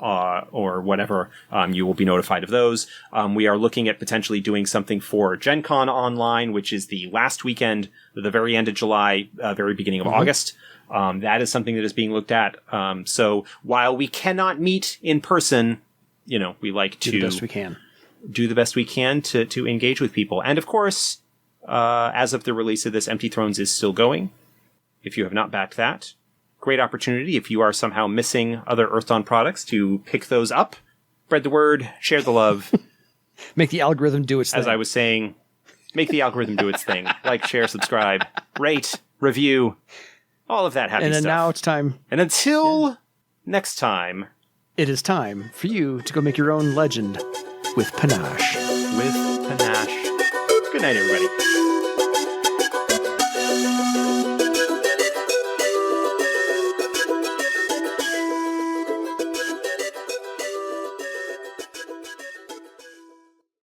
or whatever, you will be notified of those. We are looking at potentially doing something for Gen Con Online, which is the last weekend, the very end of July, very beginning of August. That is something that is being looked at. So while we cannot meet in person, we like to do the best we can. Do the best we can to engage with people. And of course, as of the release of this, Empty Thrones is still going. If you have not backed that, great opportunity. If you are somehow missing other Earthdawn products, to pick those up, spread the word, share the love. Make the algorithm do its thing. As I was saying, make the algorithm do its thing. Like, share, subscribe, rate, review. All of that happy stuff. And then now it's time. And until next time, it is time for you to go make your own legend with Panache. Good night, everybody.